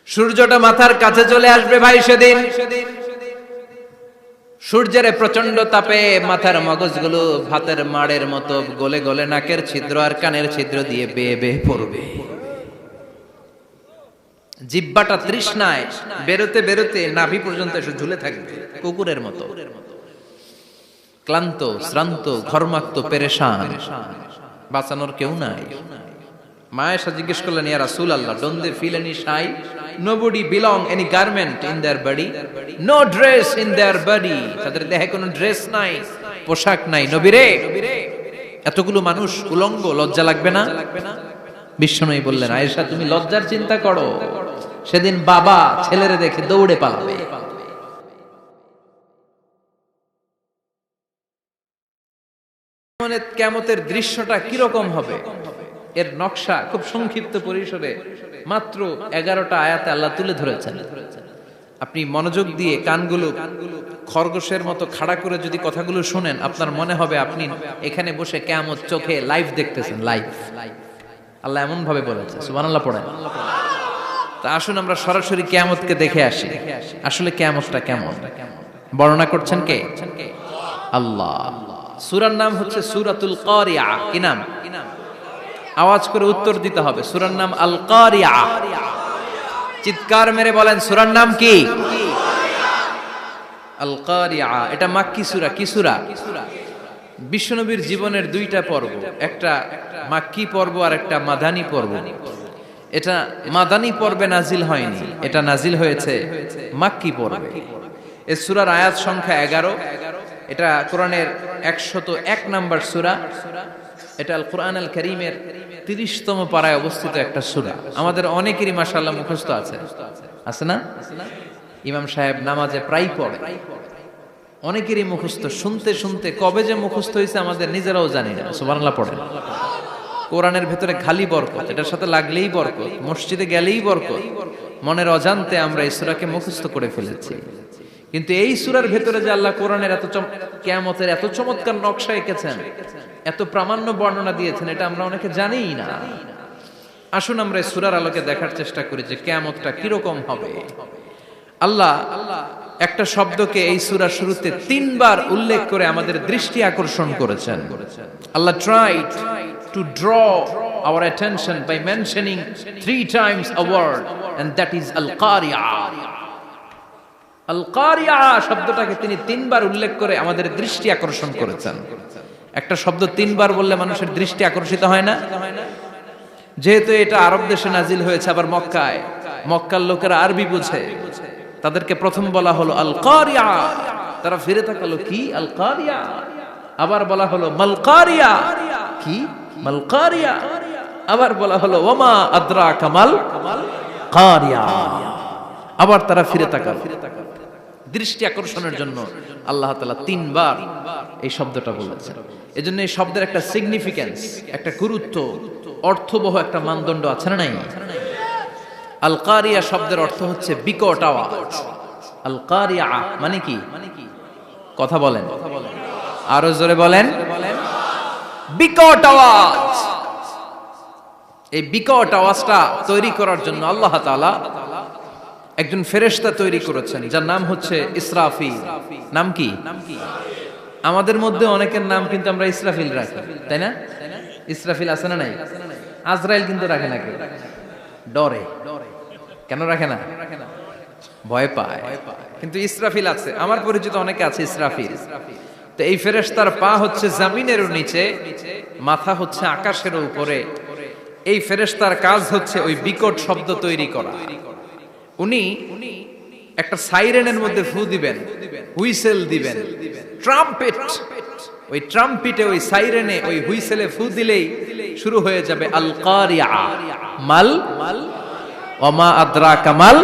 সূর্যটা মাথার কাছে চলে আসবে ভাই সেদিন। সূর্যের প্রচন্ড তাপে মাথার মগজগুলো ভাতের মাড়ের মতো গলে গলে নাকের ছিদ্র আর কানের ছিদ্র দিয়ে বেয়ে বেয়ে পড়বে। জিহ্বাটা তৃষ্ণায় বেরোতে বেরোতে নাভি পর্যন্ত এসে ঝুলে থাকবে কুকুরের মতো, ক্লান্ত শ্রান্ত ঘর্মাক্ত পেরেশান, বাঁচানোর কেউ নাই। মায়েশা জিজ্ঞেস করলেন, ইয়া রাসূলুল্লাহ, don't they feel any shy? Nobody belong any garment in their body, no dress in their body. তাদের দেহে কোনো ড্রেস নাই, পোশাক নাই। নবীরে, এতগুলো মানুষ উলঙ্গ, লজ্জা লাগবে না? বিশ্বনবী বললেন, আয়েশা তুমি লজ্জার চিন্তা করো, সেদিন বাবা ছেলেরে দেখে দৌড়ে পালাবে। কিয়ামতের দৃশ্যটা কিরকম হবে এর নকশা খুব সংক্ষিপ্ত পরিসরে মাত্র 11টা আয়াতে আল্লাহ তুলে ধরেছেন। আপনি মনোযোগ দিয়ে কানগুলো খরগোশের মতো খাড়া করে যদি কথাগুলো শুনেন, আপনার মনে হবে আপনি এখানে বসে কিয়ামত চোখে লাইভ দেখতেছেন। লাইভ আল্লাহ এমন ভাবে বলেছে, সুবহানাল্লাহ পড়েন। তা আসুন আমরা সরাসরি কিয়ামতকে দেখে আসি। আসলে কিয়ামতটা কেমন বর্ণনা করছেন কে? আল্লাহ। সূরার নাম হচ্ছে সূরাতুল কারিয়া। কি নাম? আওয়াজ করে উত্তর দিতে হবে। সূরার নাম আল কারিয়া। চিৎকার মেরে বলেন, সূরার নাম কি? আল কারিয়া। এটা মাক্কি সূরা। কি সূরা? বিশ্বনবীর জীবনের দুইটা পর্ব, একটা মাক্কি পর্ব আর একটা মাদানী পর্ব। এটা মাদানী পর্বে নাজিল হয়নি, এটা নাজিল হয়েছে মাক্কি পর্বে। এই সূরার আয়াত সংখ্যা 11। এটা কোরআনের 101 নম্বর সূরা। এটা আল কোরআন আল কারীমের 30তম পারায় অবস্থিত একটা সূরা। আমাদের অনেকেরই মাশাআল্লাহ মুখস্থ আছে, আছে না? ইমাম সাহেব নামাজে প্রায় পড়ে, অনেকেরই মুখস্থ। শুনতে শুনতে কবে যে মুখস্থ হয়েছে আমাদের নিজেরাও জানি না। সুবহানাল্লাহ পড়েন। কোরআনের ভেতরে খালি বরকত, এটার সাথে লাগলেই বরকত, মসজিদে গেলেই বরকত। মনের অজান্তে আমরা এই সূরাকে মুখস্থ করে ফেলেছি। কিন্তু এই সূরার ভেতরে যে আল্লাহ কোরআনের কিয়ামতের এত চমৎকার নকশা এঁকেছেন, এত প্রামাণ্য বর্ণনা দিয়েছেন, এটা আমরা অনেকে জানিই না। আসুন আমরা এই সূরার আলোকে দেখার চেষ্টা করি যে কিয়ামতটা কিরকম হবে। আল্লাহ একটা শব্দকে এই সূরার শুরুতে 3 বার উল্লেখ করে আমাদের দৃষ্টি আকর্ষণ করেছেন। আল্লাহ tried to draw our attention by mentioning 3 times a word, and that is al-qari'ah. আল-কারিয়া শব্দটাকে তিনি 3 বার উল্লেখ করে আমাদের দৃষ্টি আকর্ষণ করেছেন। একটা শব্দ 3 বার বললে মানুষের দৃষ্টি আকর্ষিত হয় না? যেহেতু এটা আরব দেশে নাজিল হয়েছে, আবার মক্কায়, মক্কার লোকেরা আরবি বুঝে, তাদেরকে প্রথম বলা হলো আল-কারিয়া। তারা ফিরে তাকালো, কি আল-কারিয়া? আবার বলা হলো মাল-কারিয়া। কি মাল-কারিয়া? আবার বলা হলো ওয়ামা আদরাকা মাল-কারিয়া। আবার তারা ফিরে তাকালো। দৃষ্টি আকর্ষণের জন্য আল্লাহ তাআলা 3 বার এই শব্দটা বলেছেন। এজন্য এই শব্দের একটা সিগনিফিকেন্স, একটা গুরুত্ব, অর্থবহ একটা মানদণ্ড আছে না নাই? আল কারিয়া শব্দের অর্থ হচ্ছে বিকট আওয়াজ। আল কারিয়া মানে কি? কথা বলেন, আরো জোরে বলেন। বিকট আওয়াজ। এই বিকট আওয়াজটা তৈরি করার জন্য আল্লাহ তাআলা একজন ফেরেশতা তৈরি করেছেন, যার নাম হচ্ছে ইসরাফিল। নাম কি? আমাদের মধ্যে অনেকের নাম কিন্তু আমরা ইসরাফিল রাখি, তাই না? ইসরাফিল আছে না নাই? আজরাইল কিন্তু রাখে না, কেউ ডরে। কেন রাখে না? ভয় পায়। কিন্তু ইসরাফিল আছে, আমার পরিচিত অনেকে আছে ইসরাফিল। তো এই ফেরেশতার পা হচ্ছে জমিনের নিচে, মাথা হচ্ছে আকাশের উপরে। এই ফেরেশতার কাজ হচ্ছে ওই বিকট শব্দ তৈরি করা। উনি একটা সাইরেনের মধ্যে ফু দিবেন, হুইসেল দিবেন, ট্রাম্পেট। ওই ট্রাম্পিটে, ওই সাইরেনে, ওই হুইসেলে ফু দিলেই শুরু হয়ে যাবে আল কারিয়া। মাল ওয়ামা আদরাকা মাল।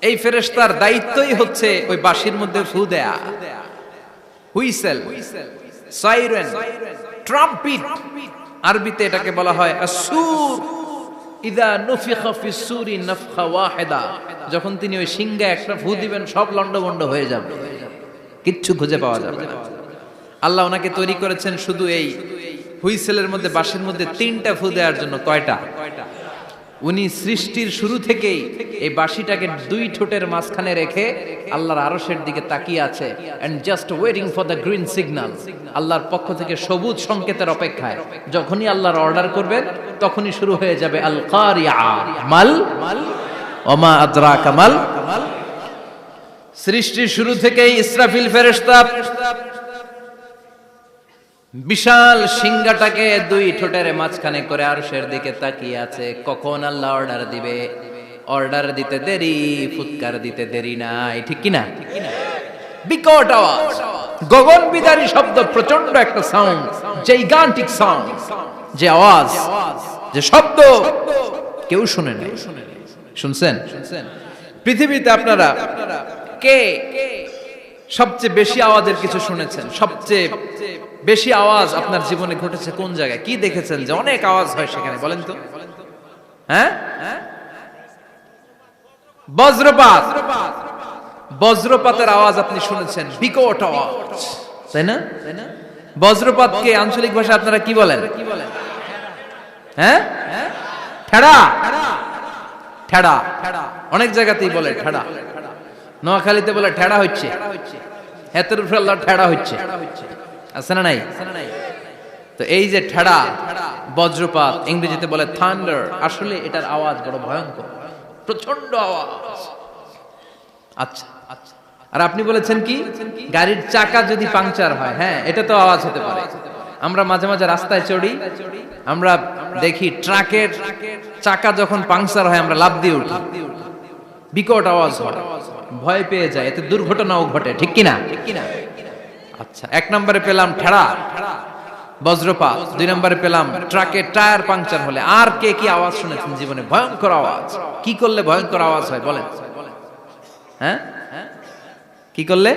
এই ফেরেশতার দায়িত্বই হচ্ছে ওই বাঁশির মধ্যে ফু দেয়া। Whistle, siren, trumpet. আরবিতে এটাকে বলা হয় আসুর। ইদা নুফিখা ফিস সূরি নাফখা ওয়াহিদা। যখন তিনি ওই সিংহে একটা ফু দিবেন, সব লন্ডভন্ড হয়ে যাবে, কিচ্ছু খুঁজে পাওয়া যাবে না। আল্লাহ ওনাকে তৈরি করেছেন শুধু এই হুইসেলের মধ্যে, বাঁশির মধ্যে 3টা ফু দেওয়ার জন্য। কয়টা? উনি সৃষ্টির শুরু থেকেই এই বাঁশিটাকে দুই ঠোঁটের মাঝখানে রেখে আল্লাহর আরশের দিকে তাকিয়ে আছে and just waiting for the green signal. আল্লাহর পক্ষ থেকে সবুজ সংকেতের অপেক্ষায়। যখনই আল্লাহর অর্ডার করবেন তখনই শুরু হয়ে যাবে আল কারিয়া মাল ওমা আদরাকা মাল। সৃষ্টির শুরু থেকেই ইসরাফিল ফেরেশতা বিশাল সিংহাটাকে দুই ঠোঁটের মাঝখানে করে আরশের দিকে তাকিয়ে আছে, কখন আল্লাহ অর্ডার দিবে। অর্ডার দিতে দেরি, ফুৎকার দিতে দেরি নাই, ঠিক কিনা? বিকট আওয়াজ, গগন বিদারী শব্দ, প্রচন্ড একটা সাউন্ড, জাইগান্টিক সাউন্ড, যে আওয়াজ, যে শব্দ কেউ শুনে নাই। শুনছেন? পৃথিবীতে আপনারা কে সবচেয়ে বেশি আওয়াজের কিছু শুনেছেন? সবচেয়ে বেশি আওয়াজ আপনার জীবনে ঘটেছে কোন জায়গায়? কি দেখেছেন যে অনেক আওয়াজ হয় সেখানে? বলেন তো। হ্যাঁ, বজ্রপাত। বজ্রপাতের আওয়াজ আপনি শুনেছেন, বিকট আওয়াজ, তাই না? বজ্রপাতকে আঞ্চলিক ভাষায় আপনারা কি বলেন? হ্যাঁ, ঠেড়া। ঠেড়া অনেক জায়গাতেই বলে ঠেড়া। নোয়াখালীতে বলে ঠেড়া হচ্ছে, হেতের উপরে আল্লাহ ঠেড়া হচ্ছে, আছে না নাই? তো এই যে ঠেড়া, বজ্রপাত, ইংরেজিতে বলে থান্ডার, আসলে এটার আওয়াজ বড় ভয়ঙ্কর, প্রচন্ড আওয়াজ। আচ্ছা, আর আপনি বলেছেন কি গাড়ির চাকা যদি পাংচার হয়, হ্যাঁ এটা তো আওয়াজ হতে পারে। আমরা মাঝে মাঝে রাস্তায় চড়ি, আমরা দেখি ট্রাকের চাকা যখন পাংচার হয় আমরা লাফ দিয়ে উঠি, বিকট আওয়াজ হয়, ভয় পেয়ে যায়, এতে দুর্ঘটনাও ঘটে, ঠিক কিনা? আচ্ছা, এক নম্বরে পেলাম ঠেড়া, বজ্রপাত, দুই নম্বরে পেলাম ট্রাকের টায়ার পাংচার হলে। আর কে কি আওয়াজ শুনেছেন জীবনে? ভয়ঙ্কর আওয়াজ। কি করলে ভয়ঙ্কর আওয়াজ হয় বলেন? হ্যাঁ, কি করলে?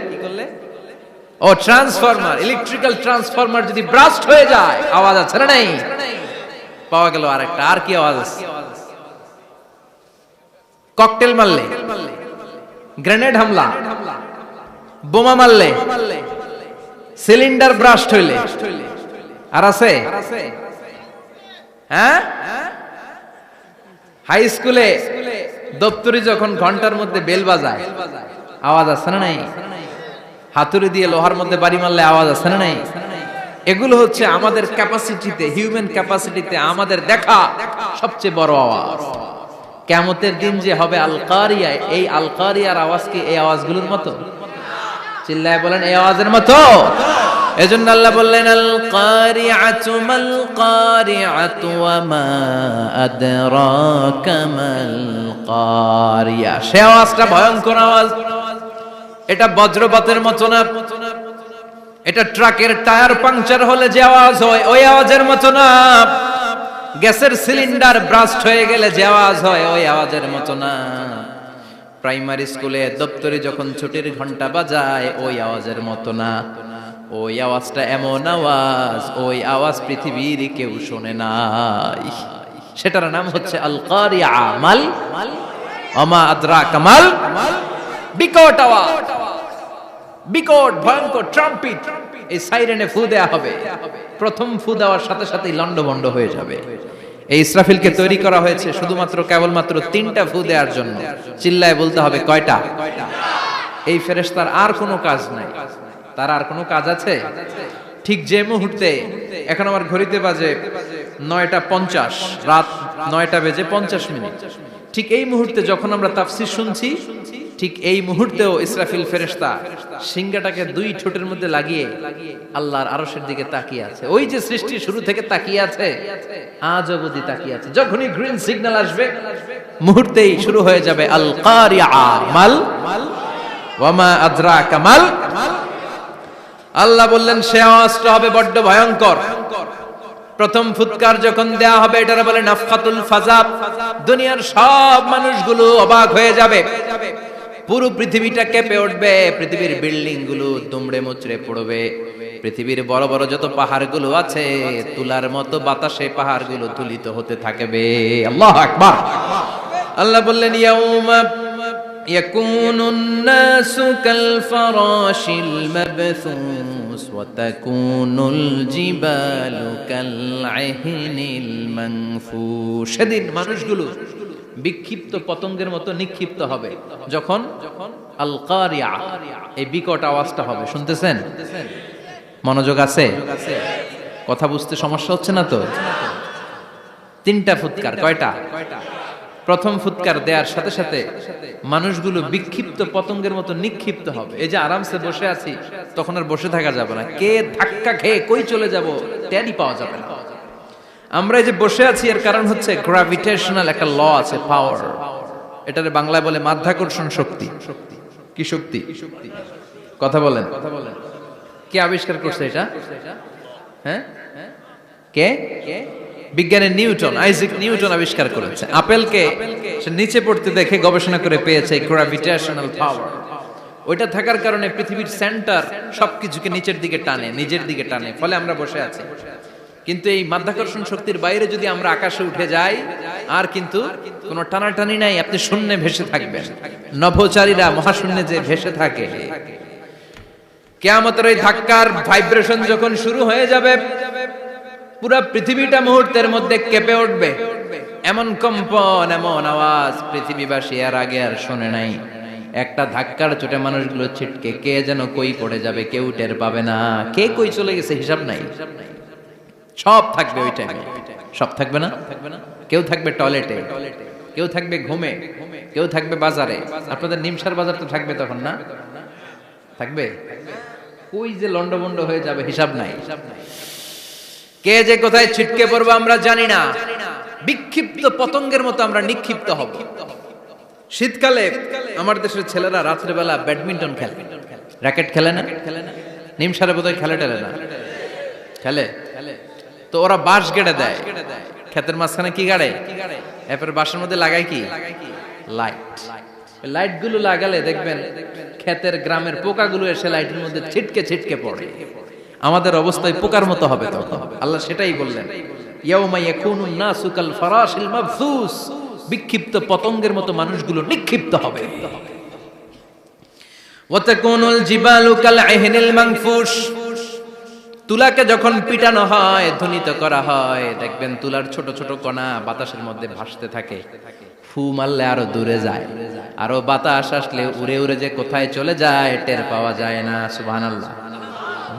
ও ট্রান্সফরমার, ইলেকট্রিক্যাল ট্রান্সফরমার যদি ব্রাস্ট হয়ে যায় আওয়াজ আছে না নাই? পাওয়া গেল আরেকটা। আর কি আওয়াজ আছে? ককটেল মারলে, গ্রেনেড হামলা, বোমা মারলে, সিলিন্ডার ব্রাস্ট হইলে। আর আছে? হ্যাঁ, হাই স্কুলে দপ্তরি যখন ঘন্টার মধ্যে বেল বাজায় আওয়াজ আছে না নাই? হাতুড়ি দিয়ে লোহার মধ্যে বাড়ি মারলে আওয়াজ আছে না নাই? এগুলো হচ্ছে আমাদের ক্যাপাসিটিতে, হিউম্যান ক্যাপাসিটিতে আমাদের দেখা সবচেয়ে বড় আওয়াজ। কিয়ামতের দিন যে হবে আল কারিয়া, এই আল কারিয়ার আওয়াজ কি এই আওয়াজগুলোর মতো? চিল্লায় বলেন, এই আওয়াজের মতো। এজন্য আল্লাহ বললেন আল কারিআতু মাল কারিআতু ওয়া মা আদরাকা মাল কারিয়া। সে আওয়াজটা ভয়ঙ্কর আওয়াজ। এটা বজ্রপাতের মতো না, এটা ট্রাকের টায়ার পাংচার হলে যে আওয়াজ হয় ওই আওয়াজের মতো না, গ্যাসের সিলিন্ডার ব্রাস্ট হয়ে গেলে যে আওয়াজ হয় ওই আওয়াজের মতো না, প্রাইমারি স্কুলে দপ্তরে যখন ছুটির ঘন্টা বাজায় ওই আওয়াজের মতো না। ওই আওয়াজটা এমন আওয়াজ, ওই আওয়াজ পৃথিবীর কেউ শোনে নাই। সেটার নাম হচ্ছে আল কারিয়া মাল ওমা আদরাকা মাল। বিকট আওয়াজ, বিকট ভয়ঙ্কর ট্রাম্পিট। এই সাইরেনে ফু দেয়া হবে, প্রথম ফু দেওয়ার সাথে সাথেই লন্ডভন্ড হয়ে যাবে। এই ইসরাফিলকে তৈরি করা হয়েছে শুধুমাত্র কেবলমাত্র 3টা ফু দেওয়ার জন্য। চিল্লায় বলতে হবে কয়টা? এই ফেরেশতার আর কোনো কাজ নাই। তার আর কোনো কাজ আছে? ঠিক যে মুহূর্তে, এখন আমার ঘড়িতে বাজে 9:50, রাত 9:50, ঠিক এই মুহূর্তে যখন আমরা তাফসীর শুনছি, ঠিক এই মুহূর্তেও ইসরাফিল ফেরেশতা সিংহাটাকে দুই ঠোঁটের মধ্যে লাগিয়ে আল্লাহর আরশের দিকে তাকিয়ে আছে। ওই যে সৃষ্টির শুরু থেকে তাকিয়ে আছে, আজ অবধি তাকিয়ে আছে। যখনই গ্রিন সিগন্যাল আসবে মুহূর্তেই শুরু হয়ে যাবে আল কারিয়া মাল ওয়া মা আদরাকা মাল। আল্লাহ বললেন সে আওয়াজটা হবে বড্ড ভয়ঙ্কর। প্রথম ফুৎকার যখন দেয়া হবে এটারে বলে নাফখাতুল ফাজা। দুনিয়ার সব মানুষগুলো অবাক হয়ে যাবে, পুরো পৃথিবীটা কেঁপে উঠবে, পৃথিবীর বিল্ডিং গুলো দুমড়ে মুচড়ে পড়বে, পৃথিবীর বড় বড় যত পাহাড়গুলো আছে তুলার মতো বাতাসে পাহাড়গুলো তুলিত হতে থাকবে। আল্লাহু আকবার। আল্লাহ বললেন ইয়াউমা, يكون الناس كالفراش المبثوث وتكون الجبال كالعهن المنفوش সেদিন মানুষগুলো বিক্ষিপ্ত পতঙ্গের মতো নিক্ষিপ্ত হবে যখন আল কারিয়া এই বিকট আওয়াজটা হবে। শুনতেছেন? মনোযোগ আছে? কথা বুঝতে সমস্যা হচ্ছে না তো? তিনটা ফুৎকার। কয়টা? প্রথম ফুৎকার দেওয়ার সাথে সাথে মানুষগুলো বিক্ষিপ্ত পতঙ্গের মতো নিক্ষিপ্ত হবে। এই যে আরামসে বসে আছি, তখন আর বসে থাকা যাবে না। কে ধাক্কা খেয়ে কই চলে যাব টেরই পাওয়া যাবে না। আমরা এই যে বসে আছি এর কারণ হচ্ছে গ্র্যাভিটেশনাল একটা ল আছে, পাওয়ার। এটারে বাংলায় বলে মাধ্যাকর্ষণ শক্তি। কি শক্তি? কথা বলেন। কে আবিষ্কার করছে এটা? হ্যাঁ, কে? বিজ্ঞানের নিউটন, আইজাক নিউটন আবিষ্কার করেছে। আপেলকে সে নিচে পড়তে দেখে গবেষণা করে পেয়েছে গ্র্যাভিটেশনাল পাওয়ার। ওইটা থাকার কারণে পৃথিবীর সেন্টার সবকিছুকে নিচের দিকে টানে, নিজের দিকে টানে, ফলে আমরা বসে আছি। কিন্তু এই মাধ্যাকর্ষণ শক্তির বাইরে যদি আমরা আকাশে উঠে যাই, আর কিন্তু কোনো টানাটানি নাই, আপনি শূন্যে ভেসে থাকবেন। নভোচারীরা মহাশূন্যে যে ভেসে থাকে, কিয়ামতের ওই ধাক্কার ভাইব্রেশন যখন শুরু হয়ে যাবে, পুরা পৃথিবীটা মুহূর্তের মধ্যে কেঁপে উঠবে। এমন কম্পন, এমন আওয়াজ পৃথিবীবাসী আর আগে আর শোনে নাই। একটা ধাক্কার চোটে মানুষগুলো ছিটকে কে যেন কই পড়ে যাবে, কেউ টের পাবে না। কে কই চলে গেছে হিসাব নাই। সব থাকবে ওই টাইমে। সব থাকবে না? কেউ থাকবে টয়লেটে, কেউ থাকবে ঘুমে, কেউ থাকবে বাজারে। আপনাদের নিমসার বাজার তো থাকবে তখন, না থাকবে? কই যে লন্ডভন্ড হয়ে যাবে হিসাব নাই। কে যে কোথায় ছিটকে পড়বো আমরা জানি না। বিক্ষিপ্ত পতঙ্গের মতো আমরা নিক্ষিপ্ত হব। শীতকালে আমার দেশের ছেলেরা রাত্রেবেলা ব্যাডমিন্টন খেলে, র্যাকেট খেলে না? নিমসারে বোধহয় খেলে টেলে না? খেলে। তো ওরা বাঁশ গেড়ে দেয় ক্ষেতের মাঝখানে। কি গাড়ে? এরপরে বাঁশের মধ্যে লাগায় কি? লাইট। লাইট গুলো লাগালে দেখবেন ক্ষেতের গ্রামের পোকাগুলো এসে লাইটের মধ্যে ছিটকে ছিটকে পড়ে। আমাদের অবস্থায় পোকার মতো হবে তখন। আল্লাহ সেটাই বললেন, ইয়াউমা ইয়াকুনুন নাসু কাল ফারাশিল মাবসুস। বিক্ষিপ্ত পতঙ্গের মতো মানুষগুলো নিক্ষিপ্ত হবে। ওয়া তাকুনুল জিবালু কাল আহিনিল মানফুশ। তুলাকে যখন পিটানো হয়, ধ্বনিত করা হয়, দেখবেন তুলার ছোট ছোট কণা বাতাসের মধ্যে ভাসতে থাকে। ফু মারলে আরো দূরে যায়, আরো বাতাস আসলে উড়ে উড়ে যে কোথায় চলে যায় টের পাওয়া যায় না। সুবহানাল্লাহ।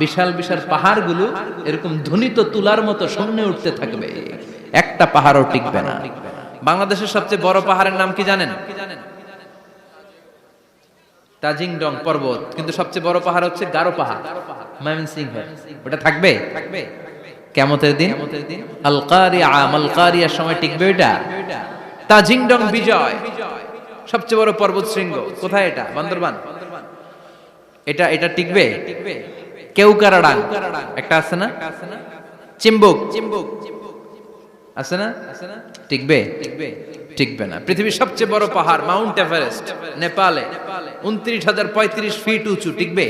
বিশাল বিশাল পাহাড়গুলো এরকম ধ্বনিত তুলার মতো সামনে উঠতে থাকবে, একটা পাহাড়ও টিকবে না। বাংলাদেশের সবচেয়ে বড় পাহাড়ের নাম কি জানেন? তাজিংডং পর্বত। কিন্তু সবচেয়ে বড় পাহাড় হচ্ছে গারো পাহাড়, ময়মনসিংহ। ওটা থাকবে কিয়ামতের দিন। আল কারিয়া, আল কারিয়ার সময় টিকবে ওটা। তাজিংডং বিজয় সবচেয়ে বড় পর্বত শৃঙ্গ। কোথায় এটা? বান্দরবান। এটা টিকবে? কেউকারাডাং একটা আছে না? চিম্বুক আছে না? টিকবে? টিকবে না। পৃথিবীর সবচেয়ে বড় পাহাড় মাউন্ট এভারেস্ট নেপালে 29,035 ফিট উঁচু, টিকবে?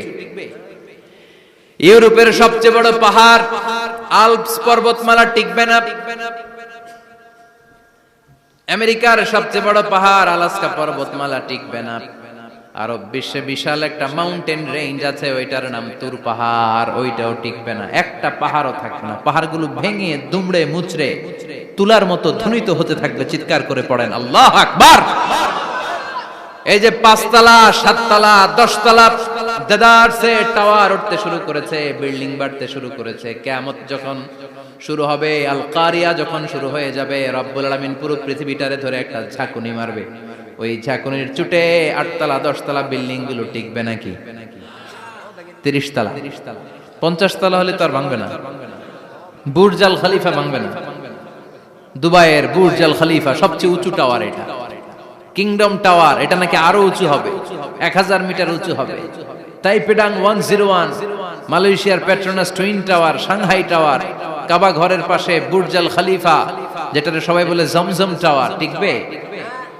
ইউরোপের সবচেয়ে বড় পাহাড় আল্পস পর্বতমালা টিকবে না। আমেরিকার সবচেয়ে বড় পাহাড় আলাস্কা পর্বতমালা টিকবে না। আরব বিশ্বে বিশাল একটা মাউন্টেন রেঞ্জ আছে, ওইটার নাম তুর পাহাড়, ওইটাও টিকবে না। একটা পাহাড়ও থাকবে না। পাহাড়গুলো ভেঙে দুমড়ে মুচড়ে তুলার মতো ধ্বনিত হতে থাকবে। চিৎকার করে পড়েন আল্লাহু আকবার। এই যে 5 তলা, 7 তলা, 10 তলা দেদারসে টাওয়ার উঠতে শুরু করেছে, বিল্ডিং বাড়তে শুরু করেছে। কিয়ামত যখন শুরু হবে, আল কারিয়া যখন শুরু হয়ে যাবে, রব্বুল আলামিন পুরো পৃথিবীটারে ধরে একটা ঝাঁকুনি মারবে। ওই ঝাঁকুনির চুটে 8 তলা 10 তলা বিল্ডিং গুলো টিকবে নাকি? 30 তলা 50 তলা হলে তো আর ভাঙবে না। বুর্জ আল খলিফা ভাঙবে না। দুবাইয়ের বুর্জ আল খলিফা সবচেয়ে উঁচু টাওয়ার এটা। কিংডম টাওয়ার এটা নাকি আরো উঁচু হবে, 1000 মিটার উঁচু হবে। তাইপেডাং 101, মালয়েশিয়ার Petronas twin tower, Shanghai tower, কাবা ঘরের পাশে বুর্জ আল খলিফা, যেটাকে সবাই বলে জমজম টাওয়ার, টিকবে?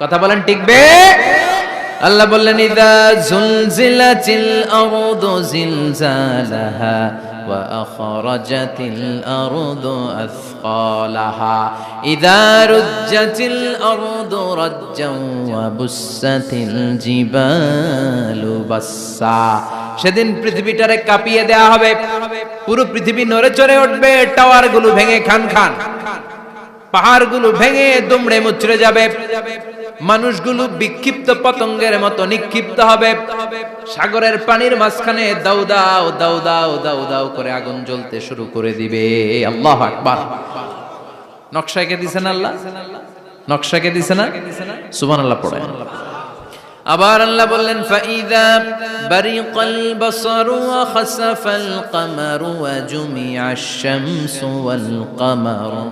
কথা বলেন, টিকবে? আল্লাহ বললেন, ইযা জুলজিলাতিল আরদু জিলজালাহা وأخرجت الأرض أثقالها إذا رجت الأرض رجا وبست الجبال بسا সেদিন পৃথিবীটারে কাঁপিয়ে দেয়া হবে, পুরো পৃথিবী নড়ে চড়ে উঠবে, টাওয়ারগুলো ভেঙে খান খান, পাহাড়গুলো ভেঙে দুমড়ে মুচড়ে যাবে, মানুষগুলো বিক্ষিপ্ত পতঙ্গের মতো নিক্ষিপ্ত হবে, সাগরের পানির মাঝখানে দাউ দাউ দাউ দাউ দাউ দাউ করে আগুন জ্বলতে শুরু করে দিবে। আল্লাহু আকবার। নকশা কে দিছেন আল্লাহ? নকশা কে দিছেন না? সুবহানাল্লাহ পড়েন। আবার আল্লাহ বললেন ফাইদা বারিকাল বাসারু ওয়া খাসাফাল কামারু ওয়া জুমিআশ শামসু ওয়াল কামারু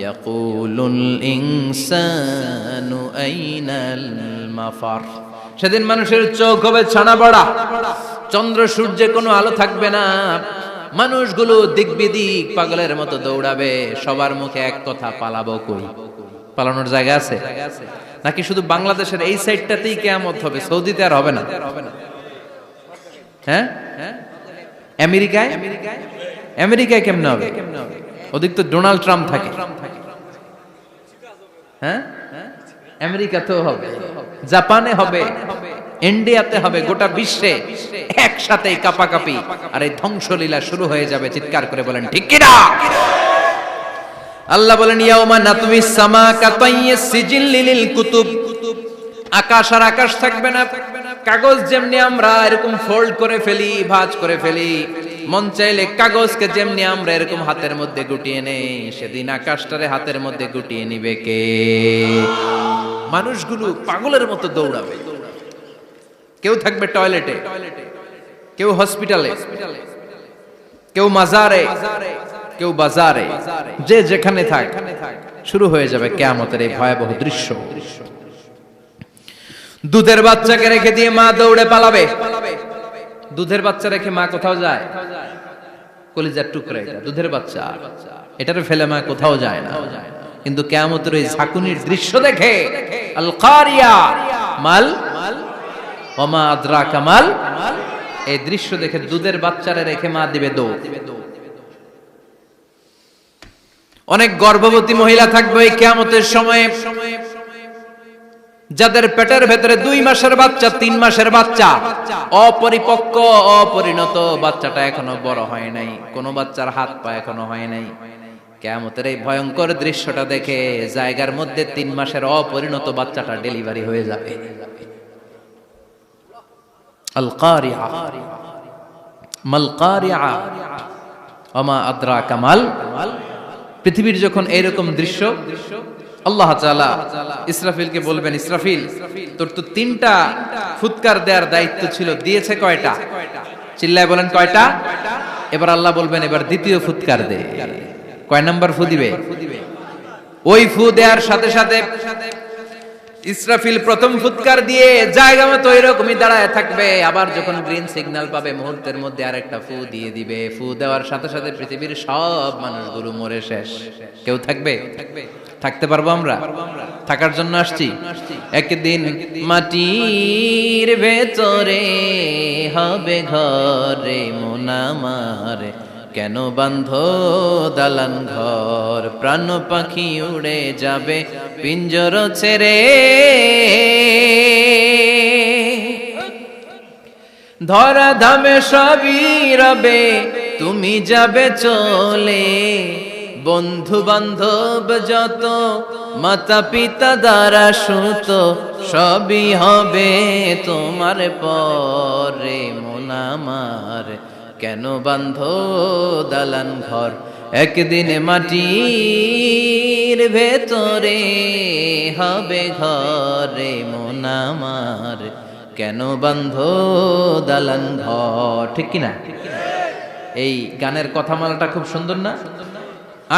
ইয়াকুলুল ইনসানু আইনাল মাফার। সেদিন মানুষের চোখ হবে ছানা বড়া, চন্দ্র সূর্যে কোনো আলো থাকবে না, মানুষগুলো দিক বিদিক পাগলের মতো দৌড়াবে, সবার মুখে এক কথা, পালাবো কই? পালানোর জায়গা আছে নাকি শুধু বাংলাদেশের এই সাইডটাতেই কিয়ামত হবে, সৌদিতে আর হবে না? হ্যাঁ, আমেরিকায় আমেরিকায় কেমনে হবে? ওদিক তো ডোনাল্ড ট্রাম্প থাকে। হ্যাঁ, আমেরিকাতেও হবে, জাপানে হবে, ইন্ডিয়াতে হবে, গোটা বিশ্বে একসাথে কাপাকাপি আর এই ধ্বংসলীলা শুরু হয়ে যাবে। চিৎকার করে বলেন ঠিক কি না? আল্লাহ বলেন ইয়াউমা নাতমিস সামা কাতাইয়িস সিজিল লিল কুতুব। আকাশ আর আকাশ থাকবে না, কাগজ যেমনি আমরা এরকম ফোল্ড করে ফেলি, ভাঁজ করে ফেলি, মন চাইলে কাগজকে যেমনি আমরা এরকম হাতের মধ্যে গুটিয়ে নেই, সেদিন আকাশটারে হাতের মধ্যে গুটিয়ে নিবে কে? মানুষগুলো পাগলের মতো দৌড়াবে, কেউ থাকবে টয়লেটে, কেউ হসপিটালে, কেউ মাজারে, কেউ বাজারে, যে যেখানে থাক, শুরু হয়ে যাবে কিয়ামতের এই ভয়াবহ দৃশ্য। দুধের বাচ্চাকে রেখে দিয়ে মা দৌড়ে পালাবে। দুধের বাচ্চা রেখে মা কোথাও যায়? কলিজার টুকরা এটা, দুধের বাচ্চা, এটারে ফেলে মা কোথাও যায় না। কিন্তু কিয়ামতের এই ঝাঁকুনির দৃশ্য দেখে আল কারিয়া মাল ওয়া মা আদরাকা মাল, এই দৃশ্য দেখে দুধের বাচ্চারে রেখে মা দিবে দৌড়। অনেক গর্ভবতী মহিলা থাকবে এই কিয়ামতের সময়ে, যাদের পেটের ভেতরে 2 মাসের বাচ্চা, 3 মাসের বাচ্চা, অপরিপক্ক অপরিণত, বাচ্চাটা এখনো বড় হয় নাই, কোন বাচ্চার হাত পা এখনো হয় নাই। কিয়ামতের এই ভয়ঙ্কর দৃশ্যটা দেখে জায়গার মধ্যে 3 মাসের অপরিণত বাচ্চাটা ডেলিভারি হয়ে যাবে। আল কারিয়া মাল কারিয়া ওয়া মা আদরাকা মাল। পৃথিবীর যখন এরকম দৃশ্য, আল্লাহ তাআলা ইসরাফিলকে বলবেন, ইসরাফিল তোর তো 3টা ফুৎকার দেওয়ার দায়িত্ব ছিল, দিয়েছে কয়টা? চিল্লায় বলেন কয়টা? এবার আল্লাহ বলবেন এবার দ্বিতীয় ফুৎকার দে। কয় নাম্বার ফু দিবে? ওই ফু দেওয়ার সাথে সাথে ইসরাফিল প্রথম ফুৎকার দিয়ে জায়গা মতো এরকমই দাঁড়ায় থাকবে, আবার যখন গ্রিন সিগন্যাল পাবে মুহূর্তের মধ্যে আরেকটা ফু দিয়ে দিবে। ফু দেওয়ার সাথে সাথে পৃথিবীর সব মানুষগুলো মরে শেষ, কেউ থাকবে? থাকতে পারবো আমরা? থাকার জন্য আসছি। একদিন মাটির ভেতরে হবে ঘরে মন আমার, কেন বাঁধো দালান ঘর, প্রাণ পাখি উড়ে যাবে পিঞ্জর ছেড়ে, ধরা ধামে সবই রবে তুমি যাবে চলে, বন্ধু বান্ধব যত মাতা পিতা দ্বারা সুত সবই হবে তোমার পরে মন আমার, কেন বাঁধো দালান ঘর, একদিন মাটির ভেতরে হবে ঘরে মন আমার, কেন বাঁধো দালান ঘর। ঠিক কিনা? এই গানের কথামালাটা খুব সুন্দর না?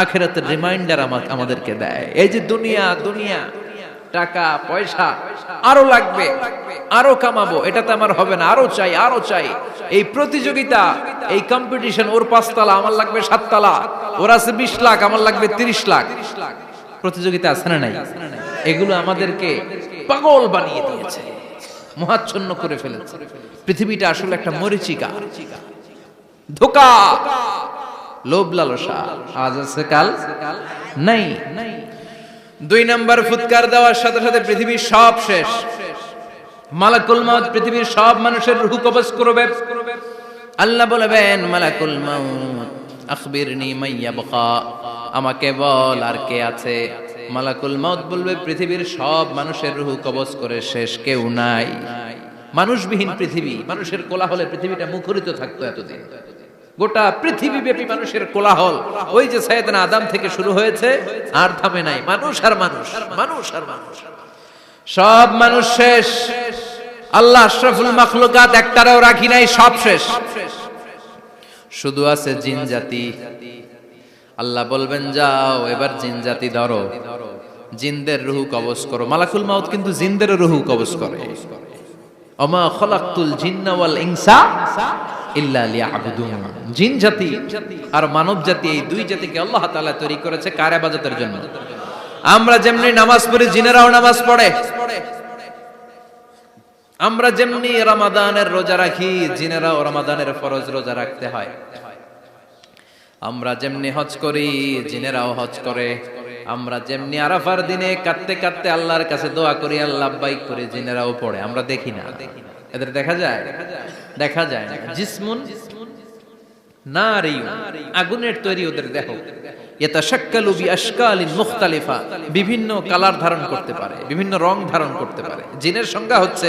আখিরাতের রিমাইন্ডার আমাদেরকে দেয়। এই যে দুনিয়া দুনিয়া, টাকা পয়সা আরো লাগবে, আরো কামাবো, এটাতে আমার হবে না, আরো চাই আরো চাই। এই প্রতিযোগিতা, এই কম্পিটিশন, ওর 5 তলা আমার লাগবে 7 তলা, ওর আছে 20 লাখ আমার লাগবে 30 লাখ, প্রতিযোগিতা আছে না নাই? এগুলো আমাদেরকে পাগল বানিয়ে দিয়েছে, মোহাচ্ছন্ন করে ফেলেছে। পৃথিবীটা আসলে একটা মরীচিকা, ধোঁকা, লোভ লালসা, আজ আছে কাল নাই। 2 নাম্বার ফুৎকার দেওয়ার সাথে সাথে পৃথিবীর সব শেষ। মালাকুল মাউত পৃথিবীর সব মানুষের রূহ কবজ করবে। আল্লাহ বলবেন, মালাকুল মাউত আখবিরনি মাইয়াবকা, আমাকে বল আর কে আছে। মালাকুল মাউত বলবে, পৃথিবীর সব মানুষের রূহ কবজ করে শেষ, কেউ নাই। মানুষবিহীন পৃথিবী, মানুষের কোলাহলে পৃথিবীটা মুখরিত থাকতো এতদিন। গোটা পৃথিবী ব্যাপী মানুষের কোলাহল, ওই যে সাইয়েদনা আদম থেকে শুরু হয়েছে, আর থামে নাই। মানুষ আর মানুষ, মানুষ আর মানুষ, সব মানুষ শেষ। আল্লাহ আশরাফুল মাখলুকাত একটারও রাখি নাই, সব শেষ। শুধু আছে জিন জাতি। আল্লাহ বলবেন, যাও এবার জিন জাতি ধরো, জিনদের রূহ কবজ করো। মালাকুল মাউত কিন্তু জিনদের রূহ কবজ করে। ওমা খলাকতুল জিন্না ওয়াল ইনসা ইল্লা লিয়াবুদুন। জিন জাতি আর মানব জাতি, এই দুই জাতিকে আল্লাহ তাআলা তৈরি করেছে কার ইবাদতের জন্য। আমরা যেমনি নামাজ পড়ি, জিনেরাও নামাজ পড়ে। আমরা যেমনি রমাদানের রোজা রাখি, জিনেরাও রমাদানের ফরজ রোজা রাখতে হয়। আমরা যেমনি হজ করি, জিনেরাও হজ করে। আমরা যেমনি আরাফার দিনে কাঁদতে কাঁদতে আল্লাহর কাছে দোয়া করি, আল্লাহ লাব্বাইক করে, জিনেরাও পড়ে। আমরা দেখি না, এদের দেখা যায়? দেখা যায় না। জিসমুন নারিয়ুন, আগুনের তৈরি ওদের দেহ। ইয়াতাশাক্কালু বিআশকালিন মুখতালিফা, বিভিন্ন কালার ধারণ করতে পারে, বিভিন্ন রং ধারণ করতে পারে। জিনের সংজ্ঞা হচ্ছে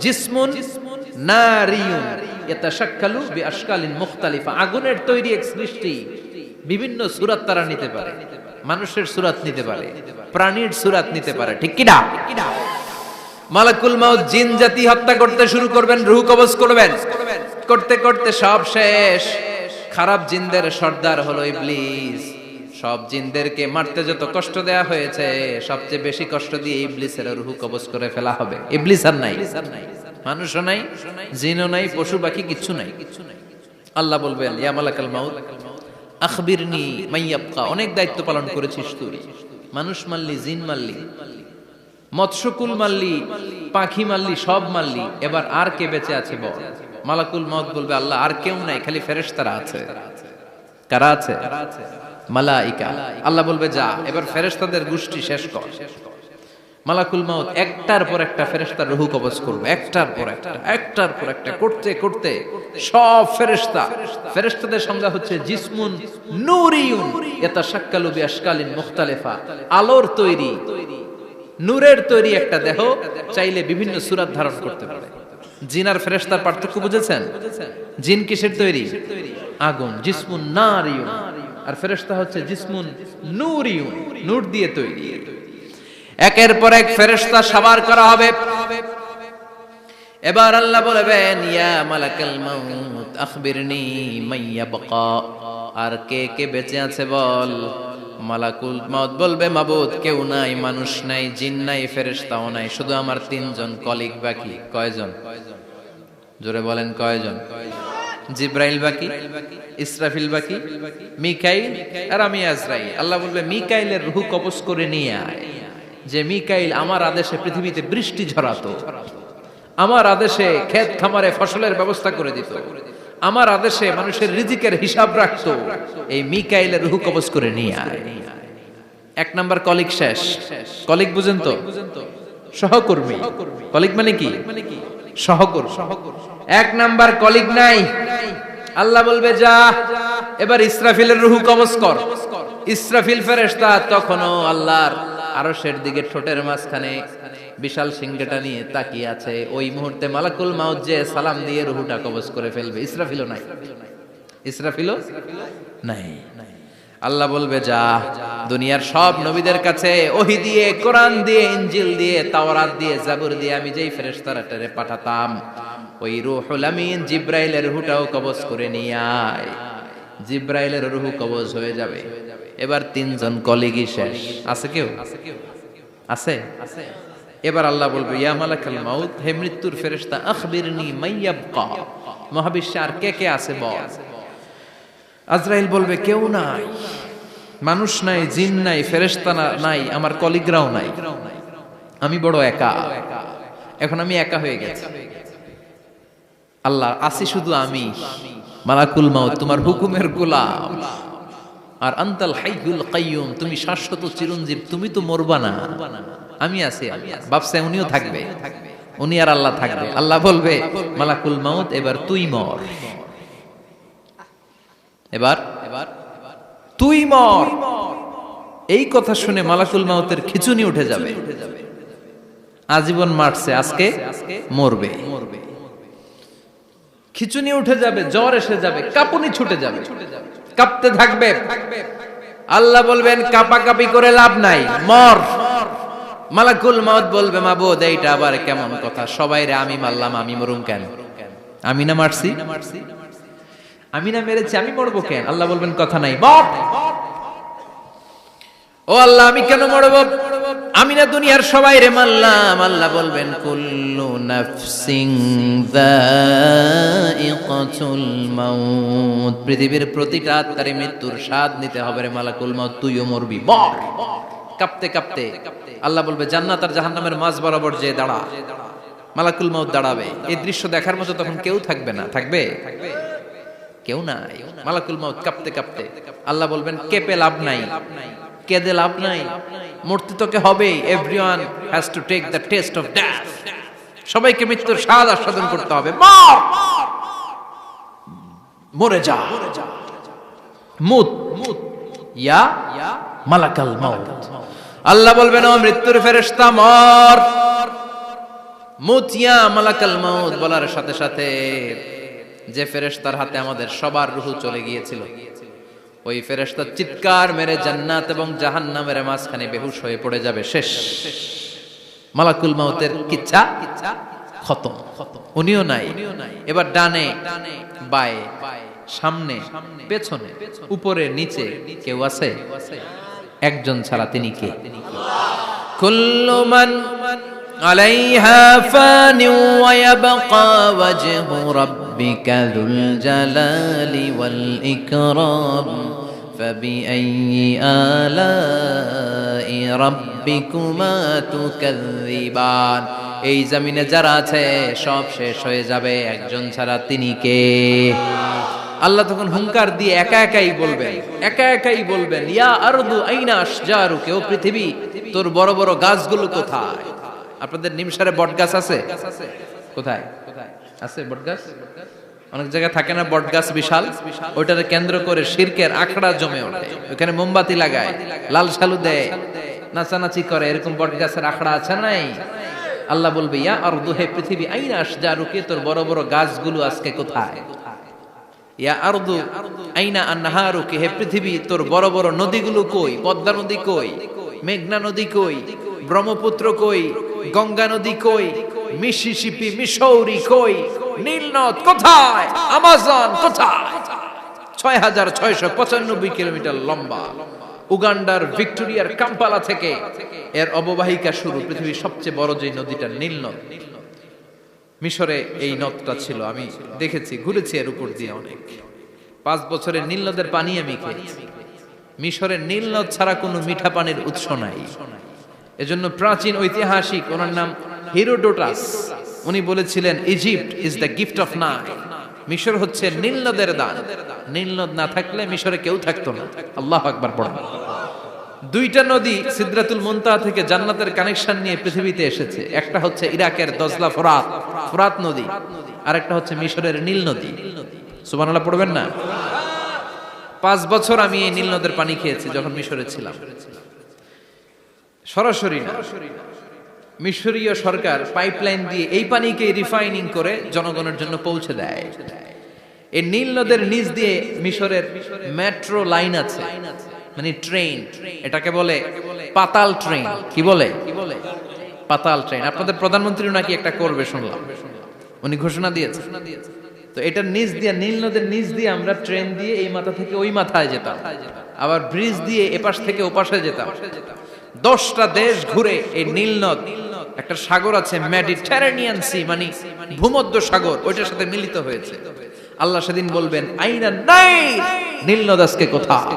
জিসমুন নারিয়ুন ইয়াতাশাক্কালু বিআশকালিন মুখতালিফা, আগুনের তৈরি এক সৃষ্টি। বিভিন্ন সূরত তারা নিতে পারে, মানুষের সূরত নিতে পারে, প্রাণীর সূরত নিতে পারে, ঠিক কি না? মালাকুল মাউত জিন জাতি হত্যা করতে শুরু করবেন, রূহ কবজ করবেন। করতে করতে সব শেষ। খারাপ জিনদের সর্দার হলো ইবলিস। সব জিনদেরকে মারতে যত কষ্ট দেয়া হয়েছে, সবচেয়ে বেশি কষ্ট দিয়ে ইবলিসের রূহ কবজ করে ফেলা হবে। ইবলিস আর নাই, মানুষও নাই, জিনও নাই, পশু পাখি কিচ্ছু নাই। আল্লাহ বলবেন, ইয়া মালাকুল মাউত আখবিরনি মাইয়াবকা, অনেক দায়িত্ব পালন করেছিস তুই। মানুষ মারলি, জিন মারলি, মৎস্যকুল মারলি, পাখি মারলি, সব মারলি, এবার আর কে বেঁচে আছে বল। মালাকুল মাউত বলবে, আল্লাহ আর কেউ নাই, খালি ফেরেশতারা আছে। কারা আছে? মালাইকা। আল্লাহ বলবে, যা এবার ফেরেশতাদের গোষ্ঠী শেষ কর। মালাকুল মাউত একটার পর একটা ফেরেশতার রূহ কবজ করবে, একটার পর একটা, একটার পর একটা করতে করতে সব ফেরেশতা। ফেরেশতাদের সংজ্ঞা হচ্ছে জিসমুন নূরিয়ুন ইয়াতাশাক্কালু বিআশকালিন মুখতালিফা, আলোর তৈরি, নূরের তৈরি একটা দেহ, চাইলে বিভিন্ন সূরত ধারণ করতে পারে। জিন আর ফেরেশতার পার্থক্য বুঝেছেন? জিন কিসের তৈরি? আগুন, জিসমুন নারিয়ুন। আর ফেরেশতা হচ্ছে জিসমুন নূরিয়ুন, নূর দিয়ে তৈরি। একের পর এক ফেরেশতা সবার করা হবে। এবার আল্লাহ বলবেন, ইয়া মালাকুল মাউত আখবিরনি মাইয়াবকা, আর কে কে বেঁচে আছে বল। মালাকুল মাউত বলবে, মাবুদ কেউ নাই, মানুষ নাই, জিন নাই, ফেরেশতাও নাই, শুধু আমার 3 জন কলিগ বাকি। কয়জন? জোরে বলেন, কয়জন? জিব্রাইল বাকি, ইসরাফিল বাকি, মিকাইল আর আমি আজরাইল। আল্লাহ বলবে, মিকাইলের রূহ কবজ করে নিয়ে আয়। যে মিকাইল আমার আদেশে পৃথিবীতে বৃষ্টি ঝরাতো, আমার আদেশে ক্ষেত খামারে ফসলের ব্যবস্থা করে দিত, আমার আদেশে মানুষের রিজিকের হিসাব রাখতো, এই মিকাইলের রূহ কবজ করে নিয়ে আয়। 1 নাম্বার কলিগ শেষ। কলিগ বুঝেন তো? সহকর্মী। কলিগ মানে কি? সহকর্মী। 1 নাম্বার কলিগ নাই। আল্লাহ বলবে, যা এবার ইসরাফিলের রূহ কবজ কর। ইসরাফিল ফেরেশতা তখনও আল্লাহর আরশের দিকে ঠোঁটের মাঝখানে বিশাল সিংহটা নিয়ে তাকিয়ে আছে। ওই মুহূর্তে মালাকুল মাউত যে সালাম দিয়ে রূহটা কবজ করে ফেলবে। ইসরাফিলও নাই, ইসরাফিলও নাই। আল্লাহ বলবে, যা দুনিয়ার সব নবীদের কাছে ওহী দিয়ে, কোরআন দিয়ে, ইনজিল দিয়ে, তাওরাত দিয়ে, জাবুর দিয়ে আমি যেই ফেরেশতারে পাঠাতাম, ওই রূহুল আমিন জিব্রাইলের রূহটাও কবজ করে নিয়ে আয়। জিব্রাইলের রূহ কবজ হয়ে যাবে। এবার 3 জন কলিগই শেষ। আছে কেউ? আছে? এবার আল্লাহ বলবে, ইয়া মালাকুল মাউত, হে মৃত্যুর ফেরেশতা, আখবিরনি মাইয়াবকা, মহাবিশ্বে আর কে কে আছে বল। আজরাইল বলবে, কেউ নাই, মানুষ নাই, জিন নাই, ফেরেশতা নাই, আমার কলিগরাও নাই, আমি বড় একা, এখন আমি একা হয়ে গেছি। আল্লাহ, আসি শুধু আমি। মালাকুল মাউত তোমার হুকুমের গোলাম, আর আনতাল হাইয়ুল কাইয়ুম তুমি শাশ্বত চিরঞ্জীব, তুমি তো মরবা না, আমি আছি। ভাবছে উনিও থাকবে, উনি আর আল্লাহ থাকবে। আল্লাহ বলবে মালাকুল মাউত এবার তুই মর, এবার তুই মর। এই কথা শুনে মালাকুল মাউতের খিচুনি উঠে যাবে। আজীবন মারছে, আজকে মরবে। খিচুনি উঠে যাবে, জ্বর এসে যাবে, কাঁপুনি ছুটে যাবে, কাঁপতে থাকবে। আল্লাহ বলবেন কাঁপাকাঁপি করে লাভ নাই, মর। মালাকুল মাউত বলবে মাবুদ এইটা আবার কেমন কথা, সবাই রে আমি মারলাম, আমি মরুম কেন? আমি না মারছি, আমি না মেরেছি, আমি মরবো কেন? আল্লাহ বলবেন কথা নাই, মর। ও আল্লাহ আমি কেন মরবো? আমি না দুনিয়ার সবাই রে মারলাম। আল্লাহ বলবেন কুল্লু নাফসিন যায়িকাতুল মাউত, পৃথিবীর প্রতিটা আত্মারে মৃত্যুর স্বাদ নিতে হবে রে মালাকুল মাউত, তুইও মরবি, মর। কাঁপতে কাঁপতে আল্লাহ বলবে জান্নাত আর জাহান্নামের মাঝ বরাবর যে দাঁড়া। মালাকুল মাউত দাঁড়াবে, এই দৃশ্য দেখার মতো তখন কেউ থাকবে না, থাকবে কেউ নাই। মালাকুল মাউত কাঁপতে কাঁপতে আল্লাহ বলবেন কেঁপে লাভ নাই, কেঁদে লাভ নাই, মরতে তোকে হবে। Everyone has to take the test of death, সবাইকে মৃত্যুর স্বাদ আস্বাদন করতে হবে। মর, মরে যা, মুত ইয়া মালাকাল মাউত। আল্লাহ বলবেন ও মৃত্যুর ফেরেশতা মর, মুত ইয়া মালাকাল মাউত। বলার সাথে সাথে যে ফেরেশতার হাতে আমাদের সবার রূহ চলে গিয়েছিল, ওই ফেরেশতা চিৎকার মেরে জান্নাত এবং জাহান্নামের মাঝখানে বেহুশ হয়ে পড়ে যাবে, শেষ। মালাকুল মাউতের কিচ্ছা খতম, উনিও নাই। এবার ডানে বায়ে সামনে পেছনে উপরে নিচে কেউ আছে? একজন ছাড়া, তিনি কে? কুল্লু মান আলাইহা ফানি ওয়া ইয়াবকা ওয়াজহু রাব্বিকা যুল জালালি ওয়াল ইকরাম ফাবিআইয়ি আলাই রাব্বিকুমা তুকাযযিবান। এই জমিনে যারা আছে সব শেষ হয়ে যাবে, একজন ছাড়া, তিনি কে? আল্লাহ তখন হুঙ্কার দিয়ে একা একাই বলবেন, একা একাই বলবেন ইয়া আরদু আইনা আশজারুকা, ও পৃথিবী তোর বড় বড় গাছগুলো কোথায়? আপনাদের নিমসারে বট গাছ আছে? কোথায় আছে বট গাছ? অনেক জায়গায় থাকে না বট গাছ বিশাল, ওইটারে কেন্দ্র করে শিরকের আখড়া জমে ওঠে, ওখানে মোমবাতি লাগায়, লাল শালু দেয়, নাচানাচি করে, এরকম বট গাছের আখড়া আছে নাই? আল্লাহ বলবে ইয়া আরদু, হে পৃথিবী, আইনা আশজারুকা, তোর বড় বড় গাছগুলো আজকে কোথায়? ইয়া আরদু আইনা আনহারুকা, হে পৃথিবী তোর বড় বড় নদীগুলো কই? পদ্মা নদী কই? মেঘনা নদী কই? ব্রহ্মপুত্র কই? গঙ্গা নদী কই? মিসিসিপি, মিসৌরি কই? নীল নদ কোথায়? আমাজন কোথায়? ৬৬৯৫ কিলোমিটার লম্বা, উগান্ডার ভিক্টোরিয়ার কাম্পালা থেকে এর অববাহিকা শুরু। পৃথিবীর সবচেয়ে বড় যে নদীটা নীল নদ, মিশরে এই নদটা ছিল। আমি দেখেছি, ঘুরেছি এর উপর দিয়ে অনেক। 5 বছরের নীল নদের পানি আমি খেয়েছি। মিশরের নীল নদ ছাড়া কোনো মিঠা পানির উৎস নাই। এজন্য প্রাচীন ঐতিহাসিক, ওনার নাম হেরোডোটাস, উনি বলেছিলেন Egypt is the gift of Nile, মিশর হচ্ছে নীল নদের দান। নীল নদ না থাকলে মিশরে কেউ থাকতো না। আল্লাহু আকবার পড়েন। 2টা নদী সিদরাতুল মুনতাহা থেকে জান্নাতের কানেকশন নিয়ে পৃথিবীতে এসেছে। একটা হচ্ছে ইরাকের দজলা ফোরাত নদী, আর একটা হচ্ছে মিশরের নীল নদী। সুবহানাল্লাহ পড়বেন না? 5 বছর আমি এই নীল নদের পানি খেয়েছি যখন মিশরে ছিলাম। সরাসরি না, মিশরীয় সরকার পাইপলাইন দিয়ে এই পানিকে রিফাইনিং করে জনগণের জন্য পৌঁছে দেয়। এই নীল নদের নিচ দিয়ে মিশরের মেট্রো লাইন আছে, মানে ট্রেন, এটাকে বলে পাতাল ট্রেন। কি বলে? পাতাল ট্রেন। আপনাদের প্রধানমন্ত্রী নাকি একটা করবে শুনলাম, উনি ঘোষণা দিয়েছে। তো এটার নিচ দিয়ে, নীল নদের নিচ দিয়ে আমরা ট্রেন দিয়ে এই মাথা থেকে ওই মাথায় যেতাম, আবার ব্রিজ দিয়ে এপাশ থেকে ওপাশে যেতাম। 10টা দেশ ঘুরে এই নীল নদ, একটা সাগর আছে মেডিটেরেনিয়ান সি, মানে ভূমধ্য সাগর, ওইটার সাথে মিলিত হয়েছে। আল্লাহ সেদিন বলবেন আইনা নাই, নীল নদ আজকে কোথায়?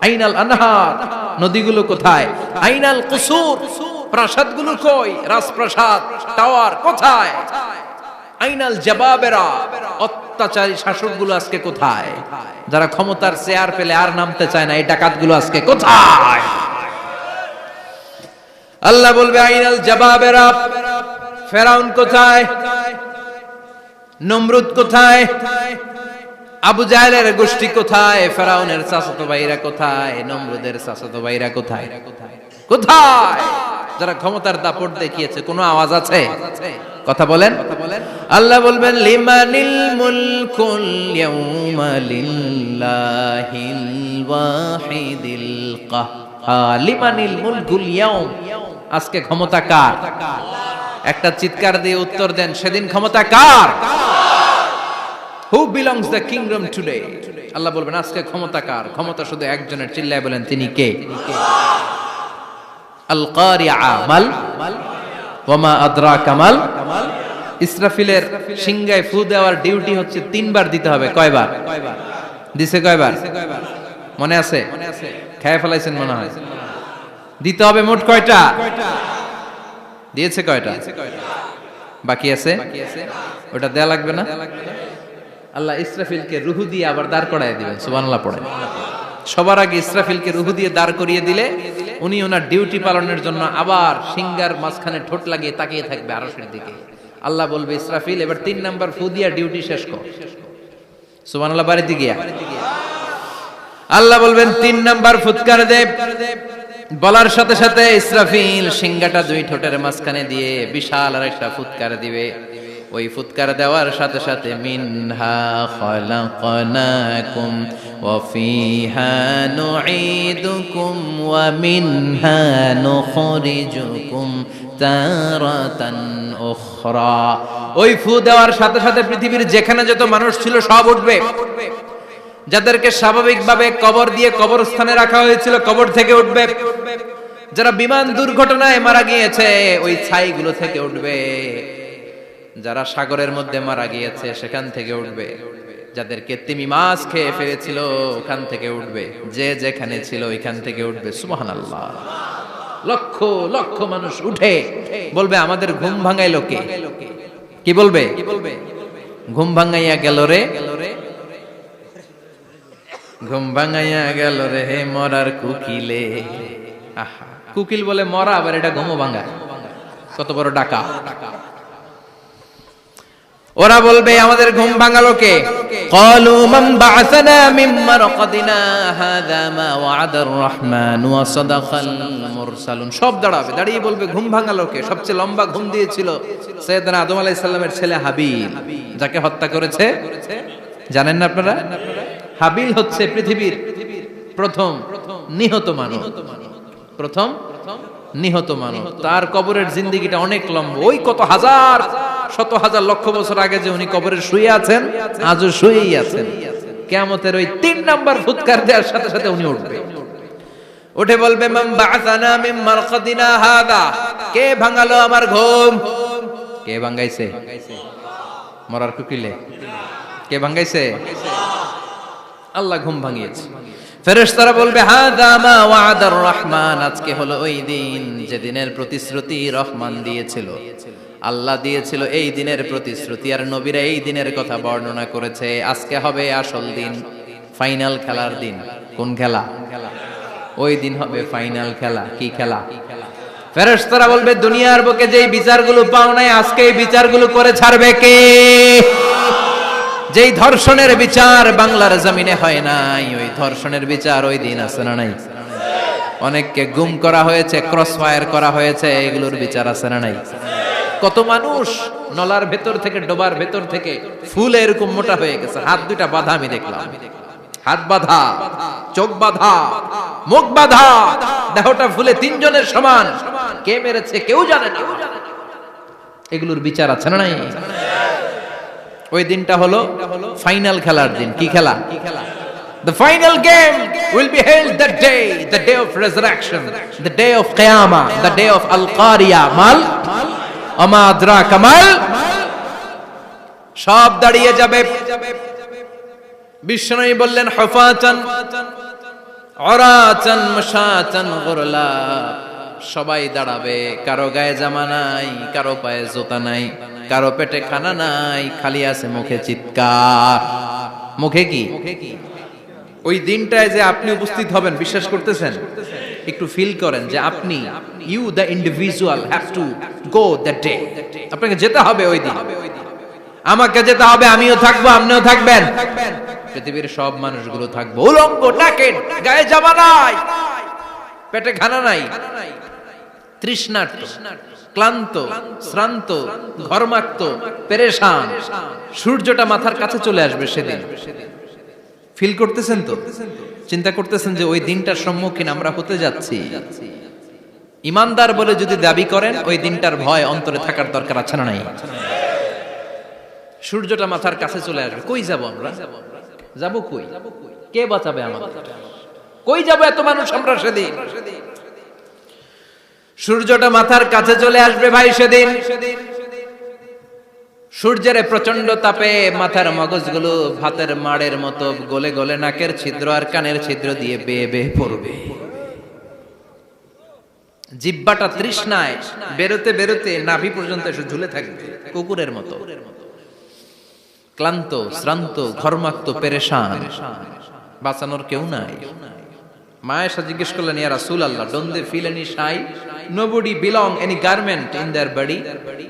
আইনাল আনহার, নদীগুলো কোথায়? আইনাল কুসুর, প্রাসাদগুলো কই? রাজপ্রাসাদ, টাওয়ার কোথায়? আইনাল জাবাবেরা, অত্যাচারী শাসকগুলো আজকে কোথায়? যারা ক্ষমতার চেয়ার পেলে আর নামতে চায় না, এই ডাকাতগুলো আজকে কোথায়? আল্লাহ বলবে আইনাল জাবাবেরা, ফেরাউন কোথায়? নমরুদ কোথায়? আবু জাহেলের গোষ্ঠী কোথায়? ফেরাউনের চাচাতো ভাইরা কোথায়? নমরুদের চাচাতো ভাইরা কোথায়? কোথায়? যারা ক্ষমতার দাপট দেখিয়েছে, কোনো আওয়াজ আছে? কথা বলেন। আল্লাহ বলবেন লিমানিল মুলকুল ইয়াউমা লিল্লাহিল ওয়াহিদিল কাহ্হার। লিমানিল মুলকুল ইয়াউম, আজকে ক্ষমতা কার? একটা চিৎকার দিয়ে উত্তর দেন, সেদিন ক্ষমতা কার? Who belongs the kingdom today? আল্লাহ বলবেন আজকে ক্ষমতা কার? ক্ষমতা শুধু একজনের, চিল্লায় বলেন তিনি কে? আল কারিআ মাল ওয়া মা আদরাকা মাল। ইসরাফিলের সিংহায় ফু দেওয়ার ডিউটি হচ্ছে 3 বার দিতে হবে। কয়বার দিছে? কয়বার মনে আছে? খেয়ে ফেলাইছেন মনে হয়। দিতে হবে মোট কয়টা? দিয়েছে কয়টা? বাকি আছে? ওটা দেয়া লাগবে না? আল্লাহ ইসরাফিলকে রুহু দিয়ে আবার দাঁড় করায় দিবেন। সুবহানাল্লাহ পড়ে। সবার আগে ইসরাফিলকে রুহু দিয়ে দাঁড় করিয়ে দিলে উনি ওনার ডিউটি পালনের জন্য আবার সিংহার মাঝখানে ঠোঁট লাগিয়ে তাকিয়ে থাকবে আরশের দিকে। আল্লাহ বলবে ইসরাফিল এবার 3 নাম্বার ফু দিয়া ডিউটি শেষ কর। সুবহানাল্লাহ। বাড়িতে গিয়া আল্লাহ বলবেন 3 নাম্বার ফুৎকার দে। বলার সাথে সাথে ইসরাফিল সিংহাটা 2 ঠোঁটের মাঝখানে দিয়ে বিশাল আরেকটা ফুৎকার দিবে। ওই ফুৎকার দেওয়ার সাথে সাথে মিনহা খালাকনাকুম ওয়া ফিহা নুঈদুকুম ওয়া মিনহা নুখরিজুকুম তারাতান উখরা। ওই ফু দেওয়ার সাথে সাথে পৃথিবীর যেখানে যত মানুষ ছিল সব উঠবে। যাদেরকে স্বাভাবিকভাবে কবর দিয়ে কবরস্থানে রাখা হয়েছিল কবর থেকে উঠবে। যারা বিমান দুর্ঘটনায় মারা গিয়েছে ওই ছাইগুলো থেকে উঠবে। যারা সাগরের মধ্যে মারা গিয়েছে সেখান থেকে উঠবে। যাদেরকে তিমি মাছ খেয়ে ফেলেছিল ওখান থেকে উঠবে। যে যেখানে ছিল ওইখান থেকে উঠবে। সুবহানাল্লাহ। লক্ষ লক্ষ মানুষ উঠে বলবে আমাদের ঘুম ভাঙাইলো কে? কি বলবে? ঘুম ভাঙাইয়া গেল রে, ঘুম ভাঙাইয়া গেল রে হে মরার কুকিলে। আহা, কুকিল বলে মরা, আবার এটা ঘুমো ভাঙা। কত বড় ডাকা। ওরা বলবে আমাদের ঘুম ভাঙালো কে? ক্বালু মান বা'আসানা মিন মারকাদিনা হাযা মা ওয়া'আদার রহমান ওয়া সাদাকাল মুরসালুন। সব দাঁড়াবে, দাঁড়িয়ে বলবে ঘুম ভাঙালো কে? সবচেয়ে লম্বা ঘুম দিয়েছিল সাইয়েদনা আদম আলাইহিস সালামের ছেলে হাবিল, যাকে হত্যা করেছে। জানেন না আপনারা? হাবিল হচ্ছে পৃথিবীর প্রথম নিহত মানব। প্রথম নিহত মানব। তার কবরের জিন্দেগিটা অনেক লম্বা। ওই কত হাজার শত হাজার লক্ষ বছর আগে যে উনি কবরে শুয়ে আছেন, আজও শুয়েই আছেন। কিয়ামতের ওই 3 নাম্বার ফুৎকার দেওয়ার সাথে সাথে উনি উঠবে। উঠে বলবে মান বা'আসানা মিন মারকাদিনা হাদা। কে ভাঙালো আমার ঘুম? কে ভাঙাইছে? মরার কুকিলে কে ভাঙাইছে? আল্লাহ ঘুম ভাঙিয়েছে। ফেরেশতারা বলবে হাযা মা ওয়া'আদার রহমান। আজকে হলো ওই দিন যে দিনের প্রতিশ্রুতি রহমান দিয়েছিল, আল্লাহ দিয়েছিল। এই দিনের প্রতিশ্রুতি আর নবীরা এই দিনের কথা বর্ণনা করেছে। আজকে হবে আসল দিন, ফাইনাল খেলার দিন। কোন খেলা? ওই দিন হবে ফাইনাল খেলা। কি খেলা? ফেরেশতারা বলবে দুনিয়ার বুকে যেই বিচারগুলো পাও নাই আজকে এই বিচারগুলো করে ছাড়বে কে? যেই ধর্ষণের বিচার বাংলার জমিনে হয় নাই, ওই ধর্ষণের বিচার ওই দিন আছে না নাই? অনেককে গুম করা হয়েছে, ক্রস ফায়ার করা হয়েছে, এগুলোর বিচার আছে না নাই? কত মানুষ নলার ভেতর থেকে, ডোবার ভেতর থেকে ফুল এরকম মোটা হয়ে গেছে। হাত দুইটা বাঁধা আমি দেখলাম। হাত বাঁধা, চোখ বাঁধা, মুখ বাঁধা, দেহটা ফুলে 3 জনের সমান। কে মেরেছে কেউ জানে না। এগুলোর বিচার আছে না নাই? ওই দিনটা হলো ফাইনাল খেলার দিন। কি খেলা? The final game will be held that day, the day of resurrection, the day of Qiyamah, the day of Al-Qari'ah. Mal আমা আদরাকা মাল। সব দাঁড়িয়ে যাবে। বিষ্ণু বললেন হুফাতান উরাতান মাশাতান গুরলা। সবাই দাঁড়াবে, কারো গায়ে জামা নাই, কারো পায়ে জুতা নাই। কারো পেটে খানা নাই, খালি আছে মুখে চিৎকার। মুখে কি? ওই দিনটায় যে আপনি উপস্থিত হবেন, বিশ্বাস করতেছেন? একটু ফিল করেন যে আপনি, you the individual have to go that day. আপনাকে যেতে হবে ওই দিন, আমাকে যেতে হবে, আমিও থাকবো, আপনিও থাকবেন, পৃথিবীর সব মানুষগুলো থাকবো উলঙ্গ, নাকেড, গায়ে জামা নাই, পেটে খানা নাই, তৃষ্ণার্ত, ক্লান্ত, শ্রান্ত, ঘর্মাক্ত, পেরেশান। সূর্যটা মাথার কাছে চলে আসবে সেদিন। ফিল করতেছেন তো? চিন্তা করতেছেন যে ওই দিনটার সম্মুখীন আমরা হতে যাচ্ছি। ইমানদার বলে যদি দাবি করেন, ওই দিনটার ভয় অন্তরে থাকার দরকার আছে না নাই? সূর্যটা মাথার কাছে চলে আসবে, কই যাব আমরা? যাব কই? কে বাঁচাবে আমাদের? কই যাব এত মানুষ আমরা সেদিন? সূর্যটা মাথার কাছে চলে আসবে ভাই সেদিন। সূর্যের প্রচন্ড তাপে মাথার মগজগুলো ভাতের মাড়ের মতো গলে গলে নাকের ছিদ্র আর কানের ছিদ্র দিয়ে বেয়ে বেয়ে পড়বে। জিহ্বাটা তৃষ্ণায় বেরোতে বেরোতে নাভি পর্যন্ত এসে ঝুলে থাকবে কুকুরের মতো। ক্লান্ত, শ্রান্ত, ঘর্মাক্ত, পেরেশান, বাঁচানোর কেউ নাই। মায়েশা জিজ্ঞেস করলেন, ইয়া রাসূলুল্লাহ, don't they feel any shy? Nobody belong any garment in their body,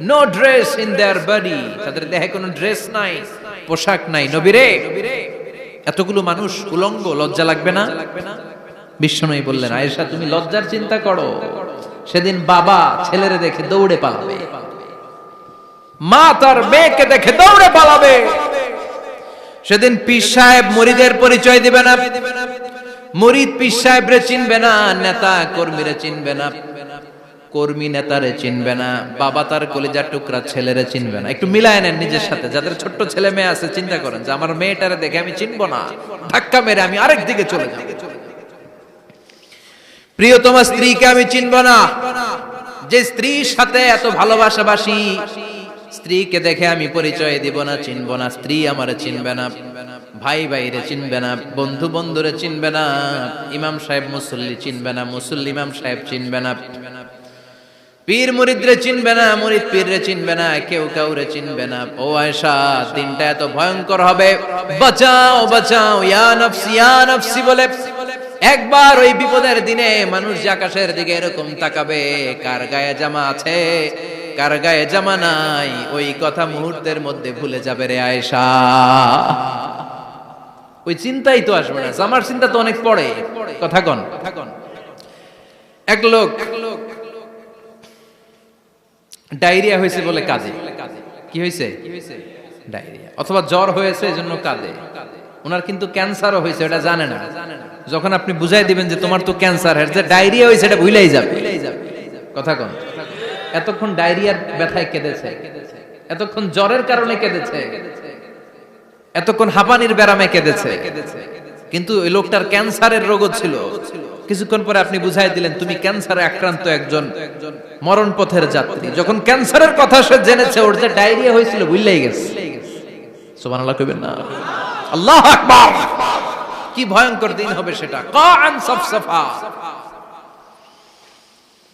no dress in their body. তাদের দেহে কোনো ড্রেস নাই, পোশাক নাই। নবী রে, এতগুলো মানুষ উলঙ্গ, লজ্জা লাগবে না? বিশ্বনবী বললেন, আয়েশা তুমি লজ্জার চিন্তা করো, সেদিন বাবা ছেলেরে দেখে দৌড়ে পালাবে, মা তার মেয়েকে দেখে দৌড়ে পালাবে। সেদিন পীর সাহেব মুরিদের পরিচয় দিবে না, মুরিদ পীর সাহেবরে চিনবে না, নেতা কর্মীরে চিনবে না, কর্মী নেতারে চিনবে না, বাবা তার কলিজার টুকরা ছেলেরে চিনবে না। একটু মিলায় নেন নিজের সাথে। যাদের ছোট্ট ছেলে মেয়ে আছে, চিন্তা করেন যে আমার মেয়েটারে দেখে আমি চিনবো না, ধাক্কা মেরে আমি আরেক দিকে চলে যাব। প্রিয়তমা স্ত্রীকে আমি চিনবো না, যে স্ত্রীর সাথে এত ভালোবাসাবাসি, স্ত্রীকে দেখে আমি পরিচয় দিব না, চিনবো না। স্ত্রী আমারে চিনবে না, ভাই ভাইরে চিনবে না, বন্ধু বন্ধুরে চিনবে না, ইমাম সাহেব মুসল্লি চিনবে না, মুসল্লি ইমাম সাহেব চিনবে না, পীর মুরিদরে চিনবে না, মুরিদ পীররে চিনবে না, কেউ কাউরে চিনবে না। ও আয়েশা, দিনটা এত ভয়ঙ্কর হবে, বাঁচাও বাঁচাও, ইয়া নফসি ইয়া নফসি বলে একবার ওই বিপদের দিনে মানুষ যে আকাশের দিকে এরকম তাকাবে, কার গায়ে জামা আছে কার গায়ে জামা নাই, ওই কথা মুহূর্তের মধ্যে ভুলে যাবে রে আয়েশা। ওই চিন্তাই তো আসবে না। জামার চিন্তা তো অনেক পরে। কথা কন। এক লোক ডায়রিয়া হয়েছে বলে কাঁদে। কি হয়েছে? ডায়রিয়া, অথবা জ্বর হয়েছে এজন্য কাঁদে। ওনার কিন্তু ক্যান্সারও হয়েছে, এটা জানে না। যখন আপনি বুঝাই দিবেন যে তোমার তো ক্যান্সার, যে ডায়রিয়া হয়েছে এটা ভুলেই যাবে। কথা কন। এতক্ষণ ডায়রিয়ার ব্যথায় কেঁদেছে, এতক্ষণ জ্বরের কারণে কেঁদেছে, এতক্ষণ হাঁপানির ব্যারামে কেঁদেছে, কিন্তু ওই লোকটার ক্যান্সারের রোগও ছিল। কিছুক্ষণ পরে আপনি বুঝাই দিলেন তুমি ক্যান্সারে আক্রান্ত একজন মরণ পথের যাত্রী। যখন ক্যান্সারের কথা সে জেনেছে, ওর যে ডায়রিয়া হয়েছিল ভুলেই গেছে। সুবহানাল্লাহ কইবেন না? আল্লাহু আকবার। কি ভয়ঙ্কর দিন হবে সেটা। কাআন সাফসাফা,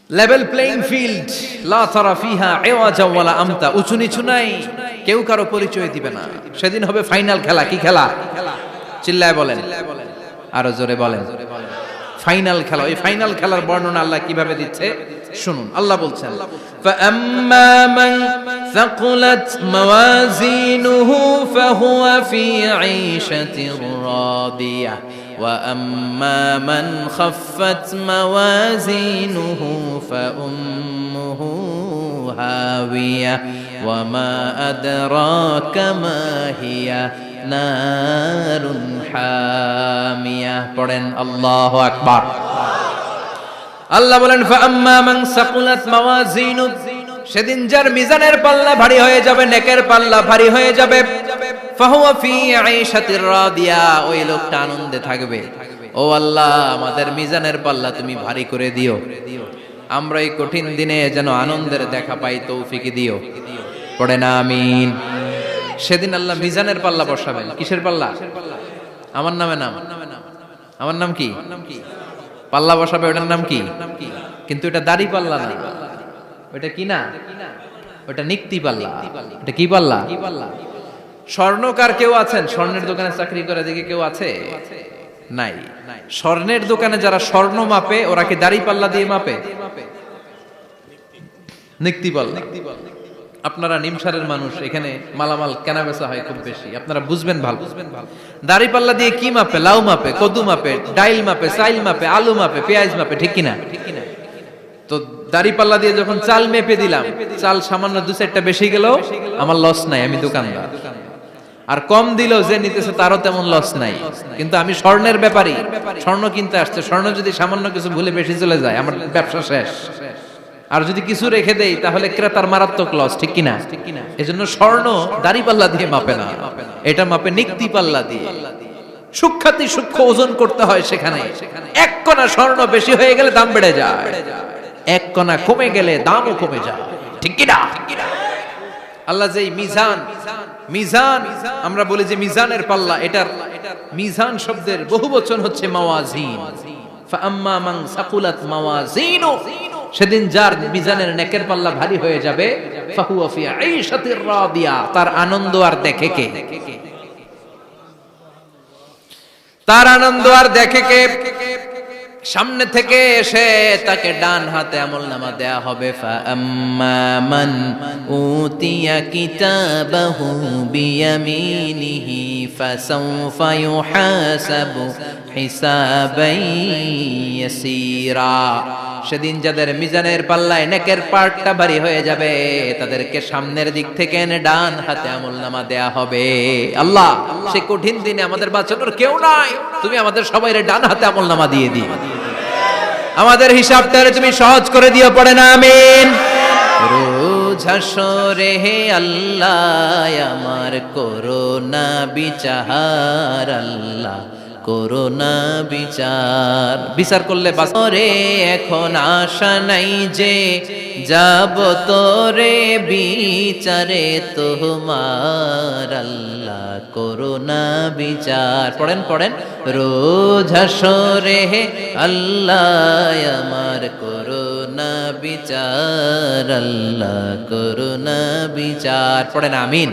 লেভেল প্লেইং ফিল্ড, লা তারা ফিহা ইওয়াজা ওয়ালা আমতা। উঁচু নিচু নাই, কেউ কারো পরিচয় দিবে না। সেদিন হবে ফাইনাল খেলা। কি খেলা? চিল্লায় বলেন, আরো জোরে বলেন। ফাইনাল খেলা। ওই ফাইনাল খেলার বর্ণনা আল্লাহ কিভাবে দিচ্ছে শুনুন। আল্লাহ বলছেন, ফাআম্মা মান সাকুলাত মাওয়াজিনুহু ফাহুয়া ফি ঈশাতির রাদিয়াহ ওয়া আম্মা মান খাফফাত মাওয়াজিনুহু ফাউম্মুহু হাওিয়াহ ওয়া মা আদরাকা মা হিয়া নারুন হামিয়া। পড়েন আল্লাহু আকবার। আল্লাহ বলেন, ফাআম্মা মান সাকুলাত মাওয়াজিনু, সেদিন যার মিজানের পাল্লা ভারী হয়ে যাবে, নেকের পাল্লা ভারী হয়ে যাবে, ফাহুয়া ফি ঈশাতির রাদিয়া, ওই লোকটা আনন্দে থাকবে। ও আল্লাহ, আমাদের মিজানের পাল্লা তুমি ভারী করে দিও, আমরা এই কঠিন দিনে যেন আনন্দের দেখা পাই, তৌফিক দিও। পড়েন আমিন। সেদিন আল্লাহ মিজানের পাল্লা বসাবেন। কিসের পাল্লা? আমার নামে নাম। আমার নাম কি? পাল্লা বসাবে, ওটার নাম কি? কিন্তু এটা দাড়ি পাল্লা না। ওটা কি না? ওটা নিক্তি পাল্লা। এটা কি পাল্লা? স্বর্ণকার কেউ আছেন? স্বর্ণের দোকানে চাকরি করে দেখে কেউ আছে? নাই। স্বর্ণের দোকানে যারা স্বর্ণ মাপে ওরা কি দাড়ি পাল্লা দিয়ে মাপে? নিক্তি পাল্লা। আপনারা নিমসারের মানুষ, এখানে মালামাল কেনা বেচা হয় খুব বেশি, আপনারা বুঝবেন ভালো। দাড়ি পাল্লা দিয়ে কি মাপে? লাউ মাপে, কদু মাপে, ডাইল মাপে, চাইল মাপে, আলু মাপে, পেঁয়াজ মাপে, ঠিক কিনা? তো দাড়ি পাল্লা দিয়ে যখন চাল মেপে দিলাম, চাল সামান্য 2-4টা বেশি গেল, আমার লস নাই, আমি দোকানদার। আর কম দিল যে নিতেছে তারও তেমন লস নাই। কিন্তু আমি স্বর্ণের ব্যাপারী, স্বর্ণ কিনতে আসছে, স্বর্ণ যদি সামান্য কিছু ভুলে বেশি চলে যায় আমার ব্যবসা শেষ। আর যদি কিছু রেখে দেই তাহলে ক্রেতার মারাত্মক লস, ঠিক কিনা? এজন্য স্বর্ণ দাড়ি পাল্লা দিয়ে মাপে না, এটা মাপে নিক্তি পাল্লা দিয়ে। সূক্ষ্মাতি সূক্ষ্ম ওজন করতে হয় সেখানে। এক কণা স্বর্ণ বেশি হয়ে গেলে দাম বেড়ে যায়, এক কণা কমে গেলে দামও কমে যায়, ঠিক কিনা? আল্লাহ যে মিজান, মিজান আমরা বলি যে মিজানের পাল্লা, এটার মিজান শব্দের বহুবচন হচ্ছে মাওয়াজিন। ফাআম্মা মান সাকুলাত মাওয়াজিনু, সেদিন যার মিজানের নেকের পাল্লা ভারী হয়ে যাবে, ফাহুয়া ফি আইশাতির রাদিয়া, তার আনন্দ আর দেখে কে? তার আনন্দ আর দেখে কে? সামনে থেকে এসে তাকে ডান হাতে আমলনামা দেয়া হবে। ফাআম্মা মান উতিয়া কিতাবাহু বিয়ামিনিহি ফাসাউফা ইউহাসাবু হিসাবান ইয়াসীরা, সেদিন যাদের মিজানের পাল্লায় নেকের পার্টটা ভারী হয়ে যাবে তাদেরকে সামনের দিক থেকে এনে ডান হাতে আমলনামা দেয়া হবে। আল্লাহ, সে কঠিন দিনে আমাদের বাঁচানোর কেউ নাই, তুমি আমাদের সবাইরে ডান হাতে আমলনামা দিয়ে দিও, আমাদের হিসাবটা তুমি সহজ করে দিও, পড়ে না আমিন। রোজ হাসরে হে আল্লাহ আমার করোনা বিচার, আল্লাহ করোনা বিচার, বিচার করলে বাসরে এখন আশা নাই যে যাব তোরে বিচারে তোমার, আল্লাহ করোনা বিচার। পড়েন পড়েন, রোজ হাসরে হে আল্লাহ আমার করোনা বিচার, আল্লাহ করোনা বিচার, পড়েন আমিন।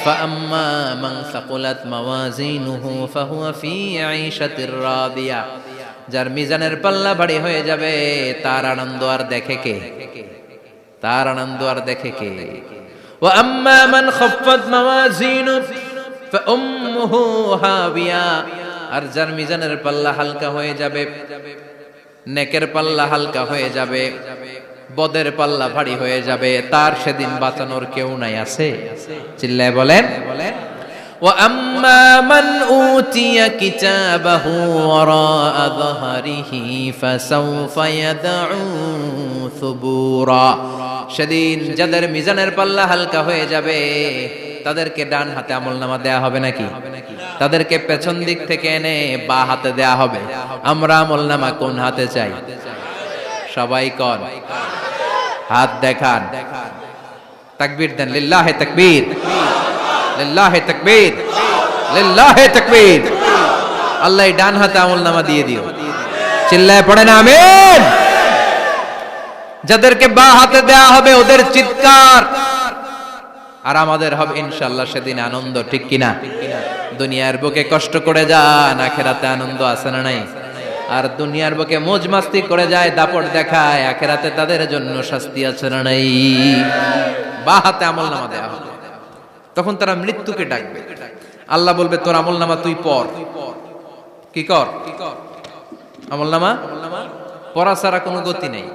فأما من ثقلت موازينه فهو في عيشة راضية, যার মিজানের পাল্লা ভারী হয়ে যাবে তার আনন্দ আর দেখে কে? তার আনন্দ আর দেখে কে? وأما من خفت موازينه فأمه هاوية, আর যার মিজানের পাল্লা হালকা হয়ে যাবে, নেকের পাল্লা হালকা হয়ে যাবে, বদের পাল্লা ভারী হয়ে যাবে, তার সেদিন বাঁচানোর কেউ নাই। আছে? চিল্লায় বলেন। وَأَمَّا مَنْ أُوتِيَ كِتَابَهُ وَرَاءَ ظَهْرِهِ فَسَوْفَ يَدْعُو ثُبُورًا, সেদিন যাদের মিজানের পাল্লা হালকা হয়ে যাবে তাদেরকে ডান হাতে আমলনামা দেয়া হবে নাকি? তাদেরকে পেছন দিক থেকে এনে বা হাতে দেয়া হবে। আমরা আমলনামা কোন হাতে চাই? সবাই কোন হাত দেখান, তাকবীর দেন, লিল্লাহে তাকবীর, লিল্লাহে তাকবীর, লিল্লাহে তাকবীর। আল্লাহ ডান হাতে আমলনামা দিয়ে দিও, চিল্লায় পড়েন আমিন। যাদেরকে বা হাতে দেয়া হবে ওদের চিৎকার আর আমাদের হবে ইনশাআল্লাহ সেদিন আনন্দ, ঠিক কিনা? দুনিয়ার বুকে কষ্ট করে যান, আখিরাতে আনন্দ আছে না নাই? আর দুনিয়ার বুকে মौज মাস্তি করে যায়, দাপট দেখায়, আখিরাতে তাদের জন্য শাস্তি আছে না নাই? বা হাতে আমলনামা দেয়া হবে, তখন তারা মৃত্যুকে ডাকবে। আল্লাহ বলবে তোর আমলনামা তুই পড়। কি কর? আমলনামা পড়া ছাড়া কোনো গতি নেই।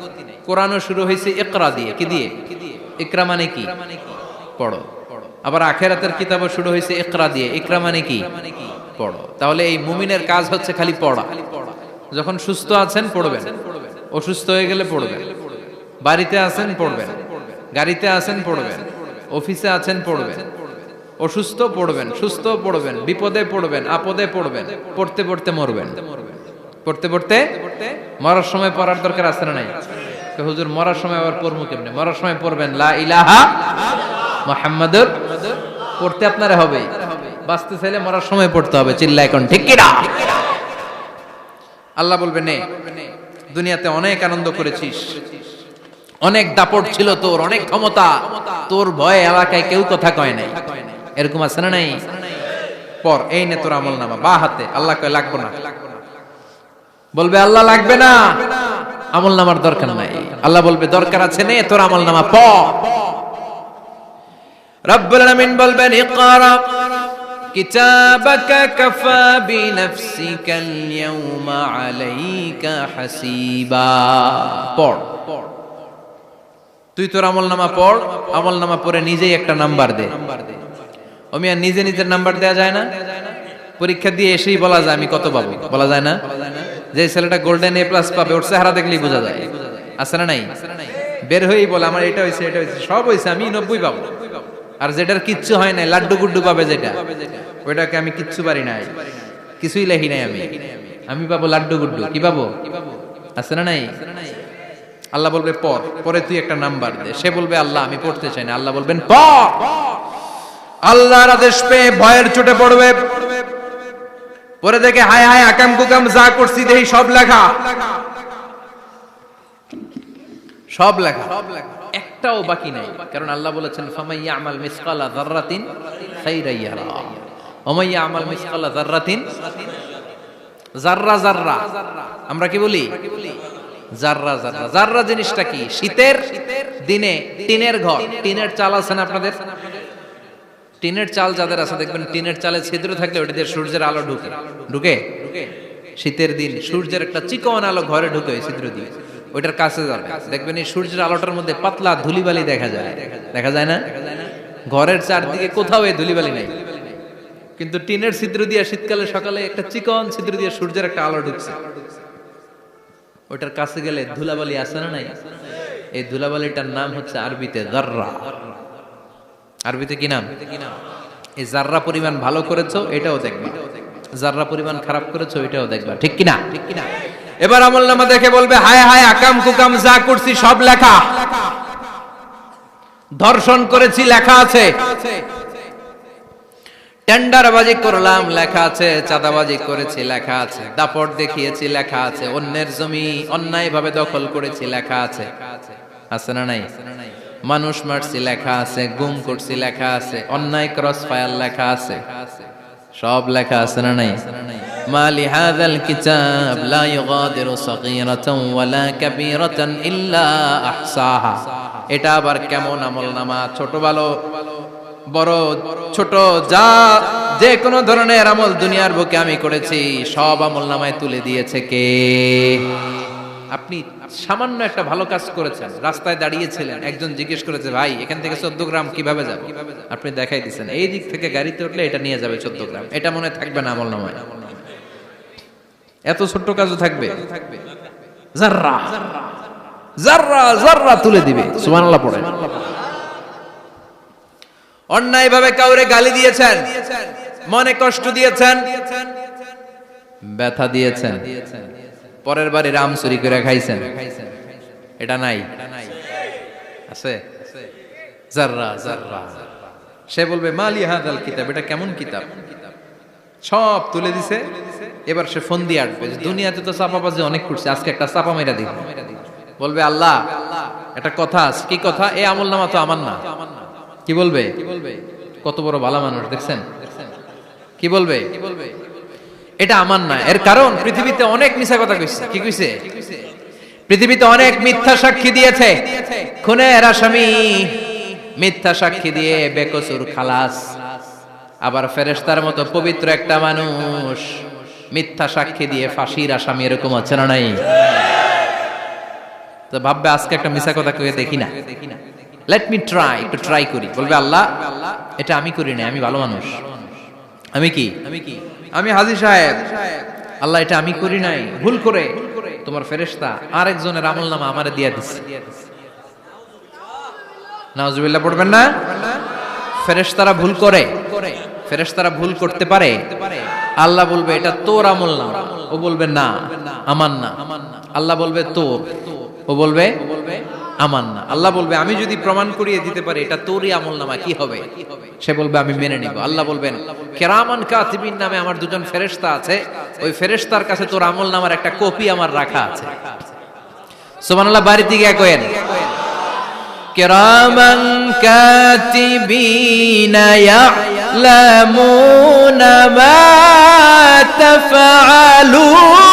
কোরআনও শুরু হয়েছে ইকরা দিয়ে। কি দিয়ে? ইকরা মানে কি? পড়ো। আবার আখিরাতের কিতাবও শুরু হয়েছে ইকরা দিয়ে। ইকরা মানে কি? পড়ো। তাহলে এই মুমিনের কাজ হচ্ছে খালি পড়া। যখন সুস্থ আছেন পড়বেন, অসুস্থ হয়ে গেলে পড়বেন, বাড়িতে আছেন পড়বেন, গাড়িতে আছেন পড়বেন, অফিসে আছেন পড়বেন, অসুস্থ পড়বেন, সুস্থ পড়বেন, বিপদে পড়বেন, আপদে পড়বেন, পড়তে পড়তে মরবেন। পড়তে পড়তে মরার সময় পড়ার দরকার আছে না নাই? হুজুর মরার সময় আবার পড়বো কেমনে? মরার সময় পড়বেন লা ইলাহা মুহাম্মাদুর, পড়তে আপনারা হবে। বাঁচতে চাইলে মরার সময় পড়তে হবে, চিল্লা এখন ঠিক কিনা? আল্লাহ বলবে নে, দুনিয়াতে অনেক আনন্দ করেছিস, অনেক দাপট ছিল তোর, অনেক ক্ষমতা, তোর ভয়ে এলাকায় কেউ কথা কয় নাই। এরকম আছে না নাই? পর এই নে তোর আমল নামা বা হাতে। আল্লাহ কয় লাগবে না। বলবে আল্লাহ লাগবে না, আমল নামার দরকার নাই। আল্লাহ বলবে দরকার আছে, নে তোর আমল নামা পড়। রব্বুল আলামিন বলবেন ইকরা কিতাবাকা কাফা বিনাফসিকাল ইয়াউমা আলাইকা হাসিবা। পড়, তুই তোর আমল নামা পড়। আমল নামা পড়ে নিজেই একটা নাম্বার দে। আমি আর নিজে নিজের নাম্বার দেয়া যায় না? পরীক্ষা দিয়ে এসেই বলা যায় আমি কত পাবো, বলা যায় না? যে ছেলেটা গোল্ডেন এ প্লাস পাবে ওর চেহারা দেখলেই বোঝা যায়, আছে না নাই? বের হয়েই বলে আমার এটা হয়েছে, এটা হয়েছে, সব হয়েছে, আমি 90 পাবো। আর যেটার কিচ্ছু হয় নাই, লাড্ডু গুড্ডু পাবে যেটা, ওইটাকে আমি কিচ্ছু পারি নাই, কিছুই লেখি নাই, আমি পাবো লাড্ডু গুড্ডু। কি পাবো? আছে না নাই? আল্লাহ বলবে পড়, পরে তুই একটা নাম্বার দে। সে বলবে আল্লাহ আমি পড়তে চাই না। আল্লাহ বলবেন পড়। আল্লাহর আদেশ পেয়ে ভয়ের চোটে পড়বে, পরে দেখে হায় হায় আকাম কুকাম যা করছি দেখি সব লেখা, সব লেখা, একটাও বাকি নাই। কারণ আল্লাহ বলেছেন ফামাইয়া আমাল মিসকালা যাররাতিন খাইরান ইয়ারা ওয়া মাইয়া আমাল মিসকালা যাররাতিন, যাররা যাররা আমরা কি বলি? যাররা যাররা। যাররা জিনিসটা কি? শীতের দিনে টিনের ঘর, টিনের চাল আছে না আপনাদের? টিনের চাল যাদের আছে দেখবেন টিনের চালে ছিদ্র থাকলে ওটা দিয়ে সূর্যের আলো ঢুকে, ঢুকে শীতের দিন সূর্যের একটা চিকন আলো ঘরে ঢুকে ওই ছিদ্র দিয়ে, ওইটার কাছে যাবে দেখবেন এই সূর্যের আলোটার মধ্যে পাতলা ধুলিবালি দেখা যায়, দেখা যায় না? ঘরের চারদিকে কোথাও এই ধুলিবালি নাই, কিন্তু টিনের ছিদ্র দিয়ে শীতকালে সকালে একটা চিকন ছিদ্র দিয়ে সূর্যের একটা আলো ঢুকছে, ওইটার কাছে গেলে ধুলাবালি আছে না নাই? এই ধুলাবালিটার নাম হচ্ছে আরবিতে যাররা। আরবিতে কি নাম? এই যাররা পরিমাণ ভালো করেছো এটাও দেখবা, যাররা পরিমাণ খারাপ করেছো এটাও দেখবা, ঠিক কিনা? ঠিক কিনা? এবার আমলনামা দেখে বলবে হায় হায় আকাম কুকাম যা করছি সব লেখা, ধর্ষণ করেছি লেখা আছে, টেন্ডারবাজি করলাম লেখা আছে, চাঁদাবাজি করেছি লেখা আছে, দাপট দেখিয়েছি লেখা আছে, অন্যের জমি অন্যায়ভাবে দখল করেছি লেখা আছে, আছে না নাই? মানুষ মারছি লেখা আছে, গুম করছি লেখা আছে, অন্যায় ক্রস ফায়ার লেখা আছে, সব লেখা আছে না নাই? মালি হাযাল কিতাব লা ইউগাদিরু সাগীরাতান ওয়ালা কাবীরাতান ইল্লা আহসাহা। এটা আবার কেমন আমলনামা? ছোট ভালো বড় ছোট যা যে কোনো ধরনের আমল দুনিয়ার বুকে আমি করেছি সব আমলনামায় তুলে দিয়েছে কে? আপনি সামান্য একটা ভালো কাজ করেছেন, রাস্তায় দাঁড়িয়েছিলেন, একজন জিজ্ঞেস করেছে ভাই এখান থেকে 14 গ্রাম কিভাবে যাবে, আপনি দেখাই দিচ্ছেন এই দিক থেকে গাড়িতে উঠলে এটা নিয়ে যাবে 14 গ্রাম, এটা মনে থাকবে না আমলনামায়? এত ছোট্ট কাজও থাকবে? যাররা যাররা যাররা তুলে দিবে। সুবহানাল্লাহ পড়ে। অন্যায় ভাবে কাউরে গালি দিয়েছেন, মনে কষ্ট দিয়েছেন, ব্যথা দিয়েছেন, পরের বাড়ি রাম চুরি করে খাইছেন, এটা নাই? আছে? যাররা যাররা। সে বলবে মালি হাযাল কিতাব, এটা কেমন কিতাব? সব তুলে দিছে। এবার সে ফোন দিয়ে আসবে, দুনিয়াতে তো চাপাবাজি অনেক করছে, আজকে একটা চাপা মেরা দিই। বলবে আল্লাহ একটা কথা আছে। কি কথা? এই আমলনামা তো আমার না। কি বলবে? কত বড় ভালো মানুষ দেখছেন? কি বলবে? এটা আমার না। এর কারণ পৃথিবীতে অনেক মিথ্যা কথা কইছে। কি কইছে? পৃথিবীতে অনেক মিথ্যা সাক্ষী দিয়েছে, খুনের আসামি মিথ্যা সাক্ষী দিয়ে বেকসুর খালাস। আবার ফেরেশতার মতো পবিত্র একটা মানুষ মিথ্যা সাক্ষী দিয়ে ফাঁসির আসামি, এরকম আছে না নাই? তো ভাববে আজকে একটা মিথ্যা কথা কয়ে দেখি না, লেট মি ট্রাই, একটু ট্রাই করি। বলবে আল্লাহ এটা আমি করি না, আমি ভালো মানুষ। আমি কি? আমি হাজী সাহেব। আল্লাহ এটা আমি করি নাই, ভুল করে তোমার ফেরেশতা আরেকজনের আমলনামা আমারে দিয়া দিছে। নাউজুবিল্লাহ পড়বেন না? ফেরেশতারা ভুল করে, ফেরেশতারা ভুল করতে পারে। আল্লাহ বলবে এটা তোর আমলনামা, ও বলবে না আমার না। আল্লাহ বলবে তোর, ও বলবে আমার না। আল্লাহ বলবে আমি যদি প্রমাণ করিয়ে দিতে পারি এটা তোরই আমলনামা, কি হবে? সে বলবে আমি মেনে নিব। আল্লাহ বলবেন কিরামান কাতিবিন নামে আমার দুজন ফেরেশতা আছে, ওই ফেরেশতার কাছে তোর আমলনামার একটা কপি আমার রাখা আছে। সুবহানাল্লাহ। বাড়িতে গিয়ে কয়েন কিরামান কাতিবিনা ইয়ালামুনা মা তাফআলুন।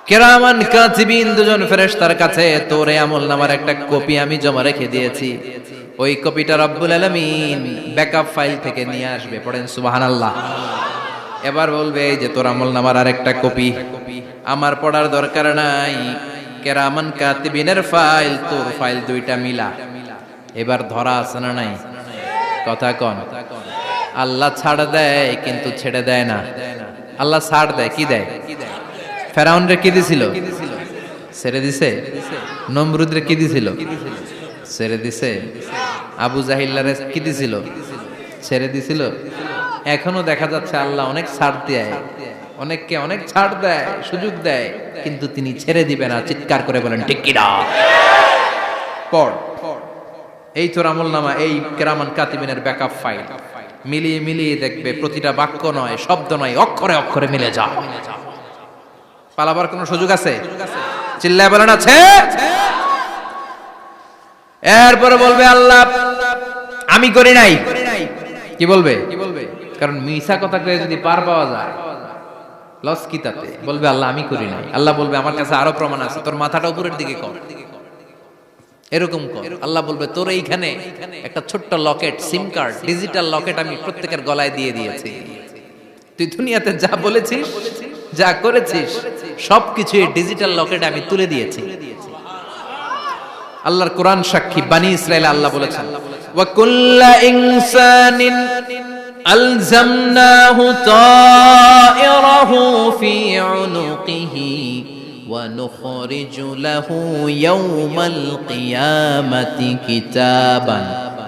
কিরামান কাতিবিন দুজন ফেরেশতার কাছে তোর আমলনামার একটা কপি আমি জমা রেখে দিয়েছি, ওই কপিটা রব্বুল আলামিন ব্যাকআপ ফাইল থেকে নিয়ে আসবে। পড়েন সুবহানাল্লাহ। এবার বলবে এই যে তোর আমলনামার আরেকটা কপি, আমার পড়ার দরকার নাই, কিরামান কাতিবিনের ফাইল তোর ফাইল দুইটা মিলা। এবার ধরা আছে না নাই? কথা কন। আল্লাহ ছাড় দেয় কিন্তু ছেড়ে দেয় না। আল্লাহ ছাড় দেয়, কি দেয়? ফেরাউনরে কি দিছিল? ছেড়ে দিছে। নমরুদরে কি দিছিল? ছেড়ে দিছে। আবু জাহিল্লারে কি দিছিল? ছেড়ে দিছিল। এখনো দেখা যাচ্ছে আল্লাহ অনেক ছাড় দেয়, অনেককে অনেক ছাড় দেয়, সুযোগ দেয়, কিন্তু তিনি ছেড়ে দিবে না। চিৎকার করে বলেন ঠিক কি না? পড়, এই তোর আমলনামা, এই কিরামান কাতিবিনের ব্যাকআপ ফাইল মিলিয়ে মিলিয়ে দেখবে প্রতিটা বাক্য নয়, শব্দ নয়, অক্ষরে অক্ষরে মিলে যা। পালাবার কোন সুযোগ আছে? চিল্লায় বলেন আছে। এরপরে বলবে আল্লাহ আমি করি নাই। কি বলবে? কারণ মিছা কথা কয়ে যদি পার পাওয়া যায় লস কি তাতে? বলবে আল্লাহ আমি করি নাই। আল্লাহ বলবে আমার কাছে আরো প্রমাণ আছে, তোর মাথাটা উপরের দিকে কর, এরকম কর। আল্লাহ বলবে তোর এইখানে একটা ছোট্ট লকেট, সিম কার্ড, ডিজিটাল লকেট আমি প্রত্যেকের গলায় দিয়ে দিয়েছি। তুই দুনিয়াতে যা বলেছিস, যা করেছিস, সবকিছু এই ডিজিটাল লকেটে আমি তুলে দিয়েছি। আল্লাহর কোরআন সাক্ষী, বানি ইসরাইল আল্লাহ বলেছেন ওয়া কুল্লা ইনসানিন আলজামনাহু তায়রাহু ফি উনুকিহি ওয়া নুখরিজু লাহু ইয়াওমাল কিয়ামাতি কিতাবান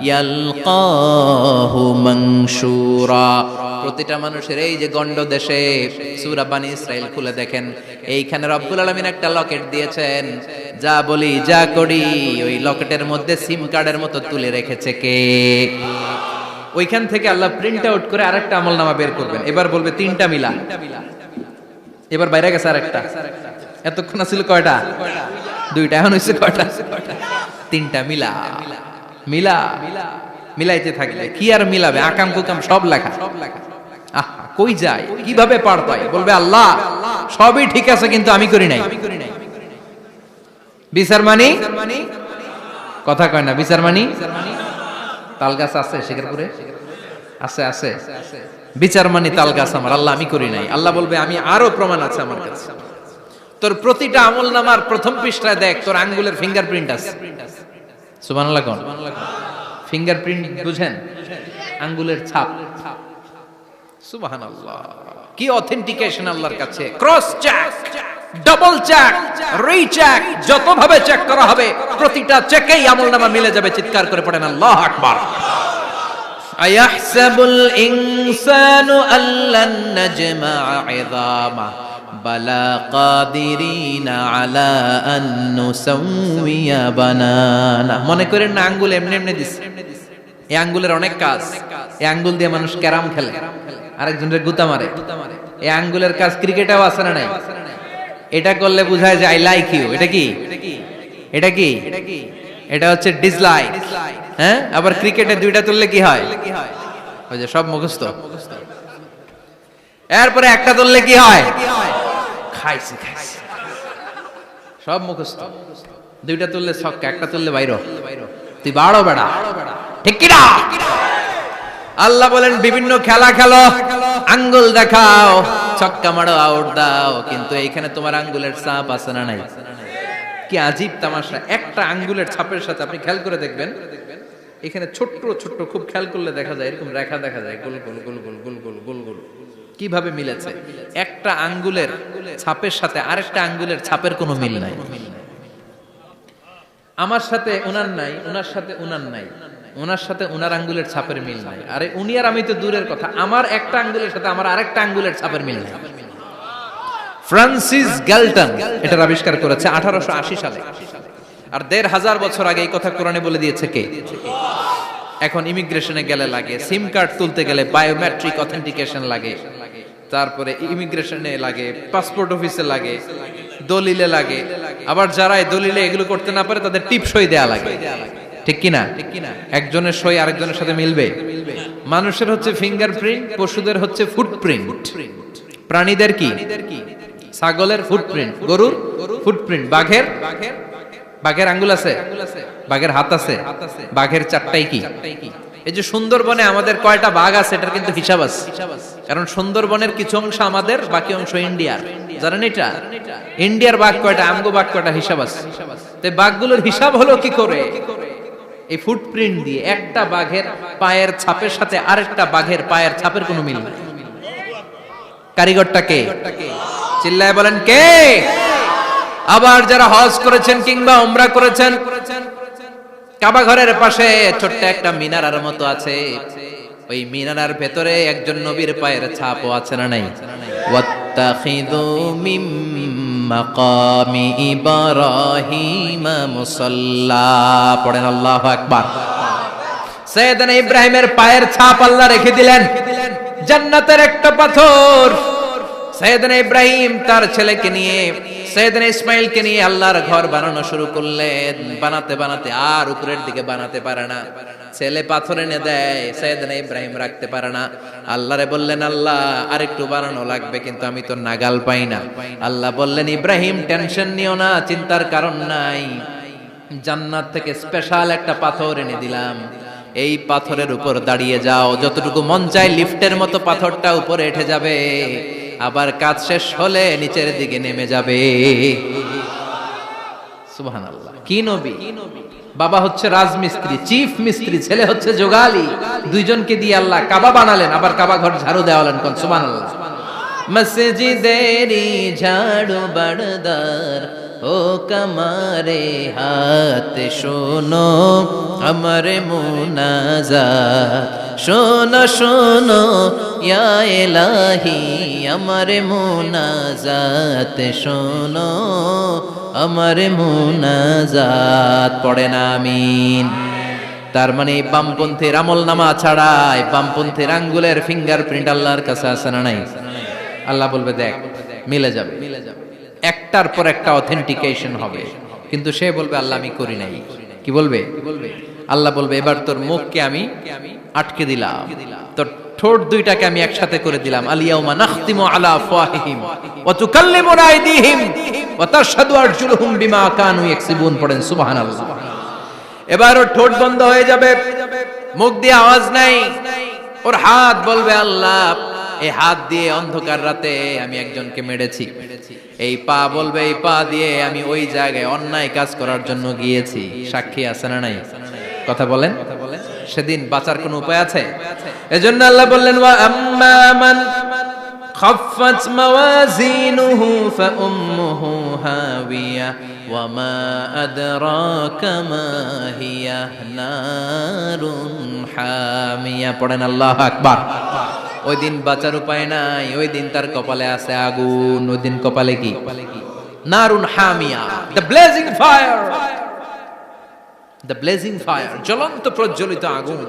ইয়ালকাহু মানশুরা। প্রতিটা মানুষের এই যে গন্ড দেশে সূরা বানি ইসরাইল খুলে দেখেন, এইখানে রব্বুল আলামিন একটা লকেট দিয়েছেন। যা বলি যা করি ওই লকেটের মধ্যে সিম কার্ডের মতো তুলে রেখেছে কে? ওইখান থেকে আল্লাহ প্রিন্ট আউট করে আরেকটা আমলনামা বের করবেন। এবার বলবে তিনটা মিলা। এবার বাইরে গেছে আরেকটা। এতক্ষণ ছিল কয়টা? দুইটা। এখন হইছে কয়টা? তিনটা মিলা। মিলা মিলাইতে থাকবে। কি আর মিলাবে? আকাম কুকাম সব লেখা। কই যায়, কিভাবে পার পায়? বলবে আল্লাহ সবই ঠিক আছে কিন্তু আমি করি নাই। বিচার মানি কথা কয় না। বিচার মানি তাল গাছ আছে শিকারপুরে? আছে আছে। বিচার মানি তাল গাছ আমার। আল্লাহ আমি করি নাই। আল্লাহ বলবে আমি আরো প্রমাণ আছে আমার কাছে। তোর প্রতিটা আমলনামার প্রথম পৃষ্ঠায় দেখ তোর আঙ্গুলের ফিঙ্গারপ্রিন্ট আছে। সুবহানাল্লাহ কোন? ফিঙ্গারপ্রিন্ট বুঝেন? আঙ্গুলের ছাপ। সুবহানাল্লাহ, কি অথেন্টিকেশন আল্লাহর কাছে। Cross check, double check, recheck, যতভাবে চেক করা হবে প্রতিটা চেকেই আমলনামা মিলে যাবে। চিৎকার করে পড়েন আল্লাহু আকবার। আয়াহসাবুল ইনসানু আল্লান নাজমা'a 'ইযামা বালা কাদিরিনা আলা আন নুসাউইয়া বানানা। মনে করেন না আঙ্গুল এমনি এমনি দিছে। এই আঙ্গুলের অনেক কাজ। এই আঙ্গুল দিয়ে মানুষ ক্যারাম খেলে, আরেকজনের গুতা মারে। এই আঙ্গুলের কাজ ক্রিকেটেও আছে না নাই? এটা করলে বোঝায় যে আই লাইক ইউ। এটা কি? এটা কি? এটা হচ্ছে ডিসলাইক। হ্যাঁ, আবার ক্রিকেটে দুইটা তুললে কি হয়? ওই যে সব মুখস্থ। এরপরে একটা তুললে কি হয়? খাইছে খাইছে, সব মুখস্থ। দুইটা তুললে ছক্কা, একটা তুললে বাইরে। তুই বাড়ো বেড়া, ঠিক কি না? আল্লাহ বলেন বিভিন্ন খেলা খেলো, আঙ্গুল দেখাও, ছক্কা মারো, আউট দাও, কিন্তু এইখানে তোমার আঙ্গুলের ছাপ আছে না নাই? কি আজীব তামাশা! একটা আঙ্গুলের ছাপের সাথে আপনি খেয়াল করে দেখবেন, এখানে ছোট্ট ছোট্ট খুব খেয়াল করলে দেখা যায় এরকম রেখা দেখা যায়, গোল গোল গোল গোল গোল গোল গোল গোল। কিভাবে মিলেছে? একটা আঙ্গুলের ছাপের সাথে আরেকটা আঙ্গুলের ছাপের কোনো মিল নাই। আমার সাথে উনার নাই, উনার সাথে উনার নাই, ওনার সাথে ওনার আঙ্গুলের ছাপের মিল নাই। আরে উনি আর আমি তো দূরের কথা, আমার একটা আঙ্গুলের সাথে আমার আরেকটা আঙ্গুলের ছাপের মিল নাই। ফ্রান্সিস গ্যালটন এটার আবিষ্কার করেছে 1880 সালে। আর 1500 বছর আগে এই কথা কোরআনে বলে দিয়েছে কে? এখন ইমিগ্রেশনে গেলে লাগে, সিম কার্ড তুলতে গেলে বায়োমেট্রিক অথেন্টিকেশন লাগে, তারপরে ইমিগ্রেশনে লাগে, পাসপোর্ট অফিসে লাগে, দলিলে লাগে, আবার যারা এই দলিলে এগুলো করতে না পারে তাদের টিপ সই দেয়া লাগে, ঠিক কিনা? একজনের সই আরেকজনের সাথে মিলবে? মানুষের হচ্ছে ফিঙ্গারপ্রিন্ট, পশুদের হচ্ছে ফুটপ্রিন্ট। প্রাণীদের কি? ছাগলের ফুটপ্রিন্ট, গরুর ফুটপ্রিন্ট, বাঘের আঙ্গুল আছে, বাঘের হাত আছে, বাঘের চারটাই কি? এই যে সুন্দরবনে আমাদের কয়টা বাঘ আছে এটার কিন্তু হিসাব আছে, কারণ সুন্দরবনের কিছু অংশ আমাদের, বাকি অংশ ইন্ডিয়ার। জানেন এটা? ইন্ডিয়ার বাঘ কয়টা, আমগো বাঘ কয়টা, হিসাব আছে। তো বাঘগুলোর হিসাব হলো কি করে? এই ফুটপ্রিন্ট দিয়ে। একটা বাঘের পায়ের ছাপের সাথে আরেকটা বাঘের পায়ের ছাপের কোনো মিল নেই। কারিগরটা কে? চিল্লায় বলেন কে? আবার যারা হজ করেছেন কিংবা উমরা করেছেন, কাবা ঘরের পাশে ছোট্ট একটা মিনারার মতো আছে, ওই মিনারার ভেতরে একজন নবীর পায়ের ছাপও আছে না নাই? ওয়াত্তাখিযু মিম মাকামি ইব্রাহিম মুসাল্লা, পড়েন আল্লাহু আকবার। সাইয়েদনা ইব্রাহিমের পায়ের ছাপ আল্লাহ রেখে দিলেন জান্নাতের একটা পাথর। সাইয়েদনা ইব্রাহিম তার ছেলেকে নিয়ে, সাইয়েদনা ইসমাইলকে নিয়ে আল্লাহর ঘর বানানো শুরু করলেন। বানাতে বানাতে আর উপরের দিকে বানাতে পারে না, ছেলে পাথর এনে দেয়, সাইয়েদনা ইব্রাহিম রাখতে পারে না। আল্লাহরে বললেন, আল্লাহ আরেকটু বানানো লাগবে, কিন্তু আমি তো নাগাল পাই না। আল্লাহ বললেন, ইব্রাহিম টেনশন নিও না, চিন্তার কারণ নাই, জান্নাত থেকে স্পেশাল একটা পাথর এনে দিলাম, এই পাথরের উপর দাঁড়িয়ে যাও, যতটুকু মন চায় লিফটের মতো পাথরটা উপরে উঠে যাবে, আবার কাজ শেষ হলে নিচের দিকে নেমে যাবে। সুবহানাল্লাহ। কি নবী! বাবা হচ্ছে রাজমিস্ত্রি, চিফ মিস্ত্রি, ছেলে হচ্ছে যোগালী, দুইজনকে দিয়ে আল্লাহ কাবা বানালেন, আবার কাবা ঘর ঝাড়ু দেওয়ালেন। কোন সুবহানাল্লাহ। মসজিদেরি ঝাড়ু বারদার ও কমারে হাত, শোনো আমার মুনাজাত, শোনো শোনো ইয়া ইলাহি আমার মুনাজাত, শোনো আমার মুনাজাত, পড়েন আমিন। তার মানে বামপন্থীর আমল নামা ছাড়াই বামপন্থীর আঙ্গুলের ফিঙ্গারপ্রিন্ট আল্লাহর কাছে আছে না নাই? আল্লাহ বলবে দেখ মিলে যাবে, একটার পর একটা অথেন্টিকেশন হবে, কিন্তু সে বলবে আল্লাহ আমি করি নাই। কি বলবে? আল্লাহ বলবে এবার তোর মুখকে আমি আটকে দিলাম, তোর ঠোঁট দুইটাকে আমি একসাথে করে দিলাম। আলিয়াউমা নাখতিমু আলা আফওয়াহিহিম ওয়া তুকাল্লিমুনা আইদিহিম ওয়া তাশহাদু আরজুলুহুম বিমা কানু ইয়াকসিবুন, পড়েন সুবহানাল্লাহ। এবার ওর ঠোঁট বন্ধ হয়ে যাবে, মুখ দিয়ে আওয়াজ নাই, ওর হাত বলবে আল্লাহ এই হাত দিয়ে অন্ধকার রাতে আমি একজনকে মেরেছি, এই পা বলবে এই পা দিয়ে আমি ওই জায়গায় অন্যায় কাজ করার জন্য গিয়েছি। সাক্ষী আছে না নাই? কথা বলেন। সেদিন বাঁচার কোনো উপায় আছে? এজন্য আল্লাহ বললেন, ওয়া আম্মা মান খাফফাত মাওয়াজিনুহু ফাউম্মুহু হাবিয়া ওয়া মা আদরাকা মা হিয়া নারুন হামিয়া, পড়েন আল্লাহু আকবার। ওই দিন বাঁচার উপায় নাই, ওই দিন তার কপালে আছে আগুন। ওই দিন কপালে কি? নারুন হামিয়া, the blazing fire, the blazing fire, জ্বলন্ত প্রজ্বলিত আগুন।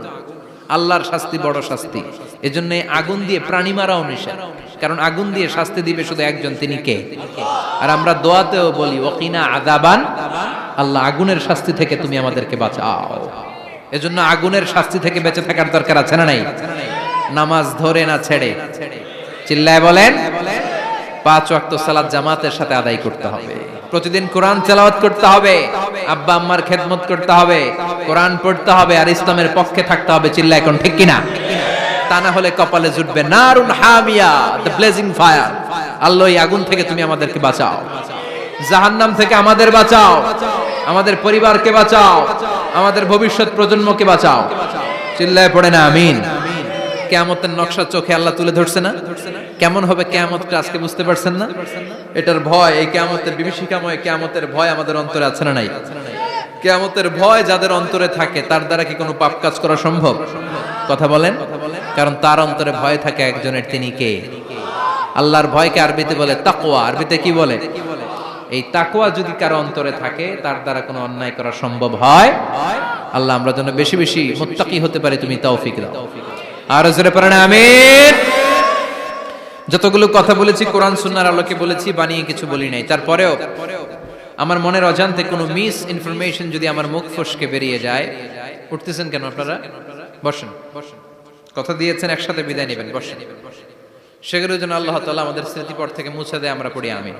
আল্লাহর শাস্তি বড় শাস্তি। এজন্য আগুন দিয়ে প্রাণী মারাও নিষেধ, কারণ আগুন দিয়ে শাস্তি দিবে শুধু একজন, তিনি কে? আর আমরা দোয়াতেও বলি ওয়াকিনা আযাবান, আল্লাহ আগুনের শাস্তি থেকে তুমি আমাদেরকে বাঁচাও। এজন্য আগুনের শাস্তি থেকে বেঁচে থাকার দরকার আছে না নাই? নামাজ ধরে না ছেড়ে, চিল্লায় বলেন, 5 ওয়াক্ত সালাত জামাতের সাথে আদায় করতে হবে, প্রতিদিন কোরআন তেলাওয়াত করতে হবে, আব্বা আম্মার খেদমত করতে হবে, কোরআন পড়তে হবে, আর ইসলামের পক্ষে থাকতে হবে। চিল্লায় এখন ঠিক কিনা? তা না হলে কপালে জুটবে নারুন হামিয়া, দ্য ব্লেজিং ফায়ার। আল্লাহ এই আগুন থেকে তুমি আমাদেরকে বাঁচাও, জাহান্নাম থেকে আমাদের বাঁচাও, আমাদের পরিবারকে বাঁচাও, আমাদের ভবিষ্যৎ প্রজন্মকে বাঁচাও। চিল্লায় পড়ে না আমিন। কিয়ামতের নকশা চোখে আল্লাহ তুলে ধরছে না? কেমন হবে কিয়ামতটা আজকে বুঝতে পারছেন না? এটার ভয়, এই কিয়ামতের বিভীষিকাময় কিয়ামতের ভয় আমাদের অন্তরে আছে না নাই? কিয়ামতের ভয় যাদের অন্তরে থাকে তার দ্বারা কি কোনো পাপ কাজ করা সম্ভব? কথা বলেন। কারণ তার অন্তরে ভয় থাকে একজনের, তিনি কে? আল্লাহর ভয়কে আরবিতে বলে তাকওয়া। আরবিতে কি বলে? এই তাকওয়া যদি কারো অন্তরে থাকে তার দ্বারা কোনো অন্যায় করা সম্ভব হয়। আল্লাহ আমরা যেন বেশি বেশি মুত্তাকি হতে পারি, তুমি তৌফিক দাও। আর জোরে পড়েন আমিন। যতগুলো কথা বলেছি কোরআন সুন্নাহর আলোকে বলেছি, বানিয়ে কিছু বলি নাই। তারপরেও আমার মনের অজান্তে কোনো মিস ইনফরমেশন যদি আমার মুখ ফসকে বেরিয়ে যায়, উঠতেছেন কেন আপনারা? বসেন, কথা দিয়েছেন একসাথে বিদায় নেবেন, বসেন। সেগুলো যেন আল্লাহ তাআলা আমাদের স্মৃতিপট থেকে মুছে দেয়, আমরা পড়ি আমিন।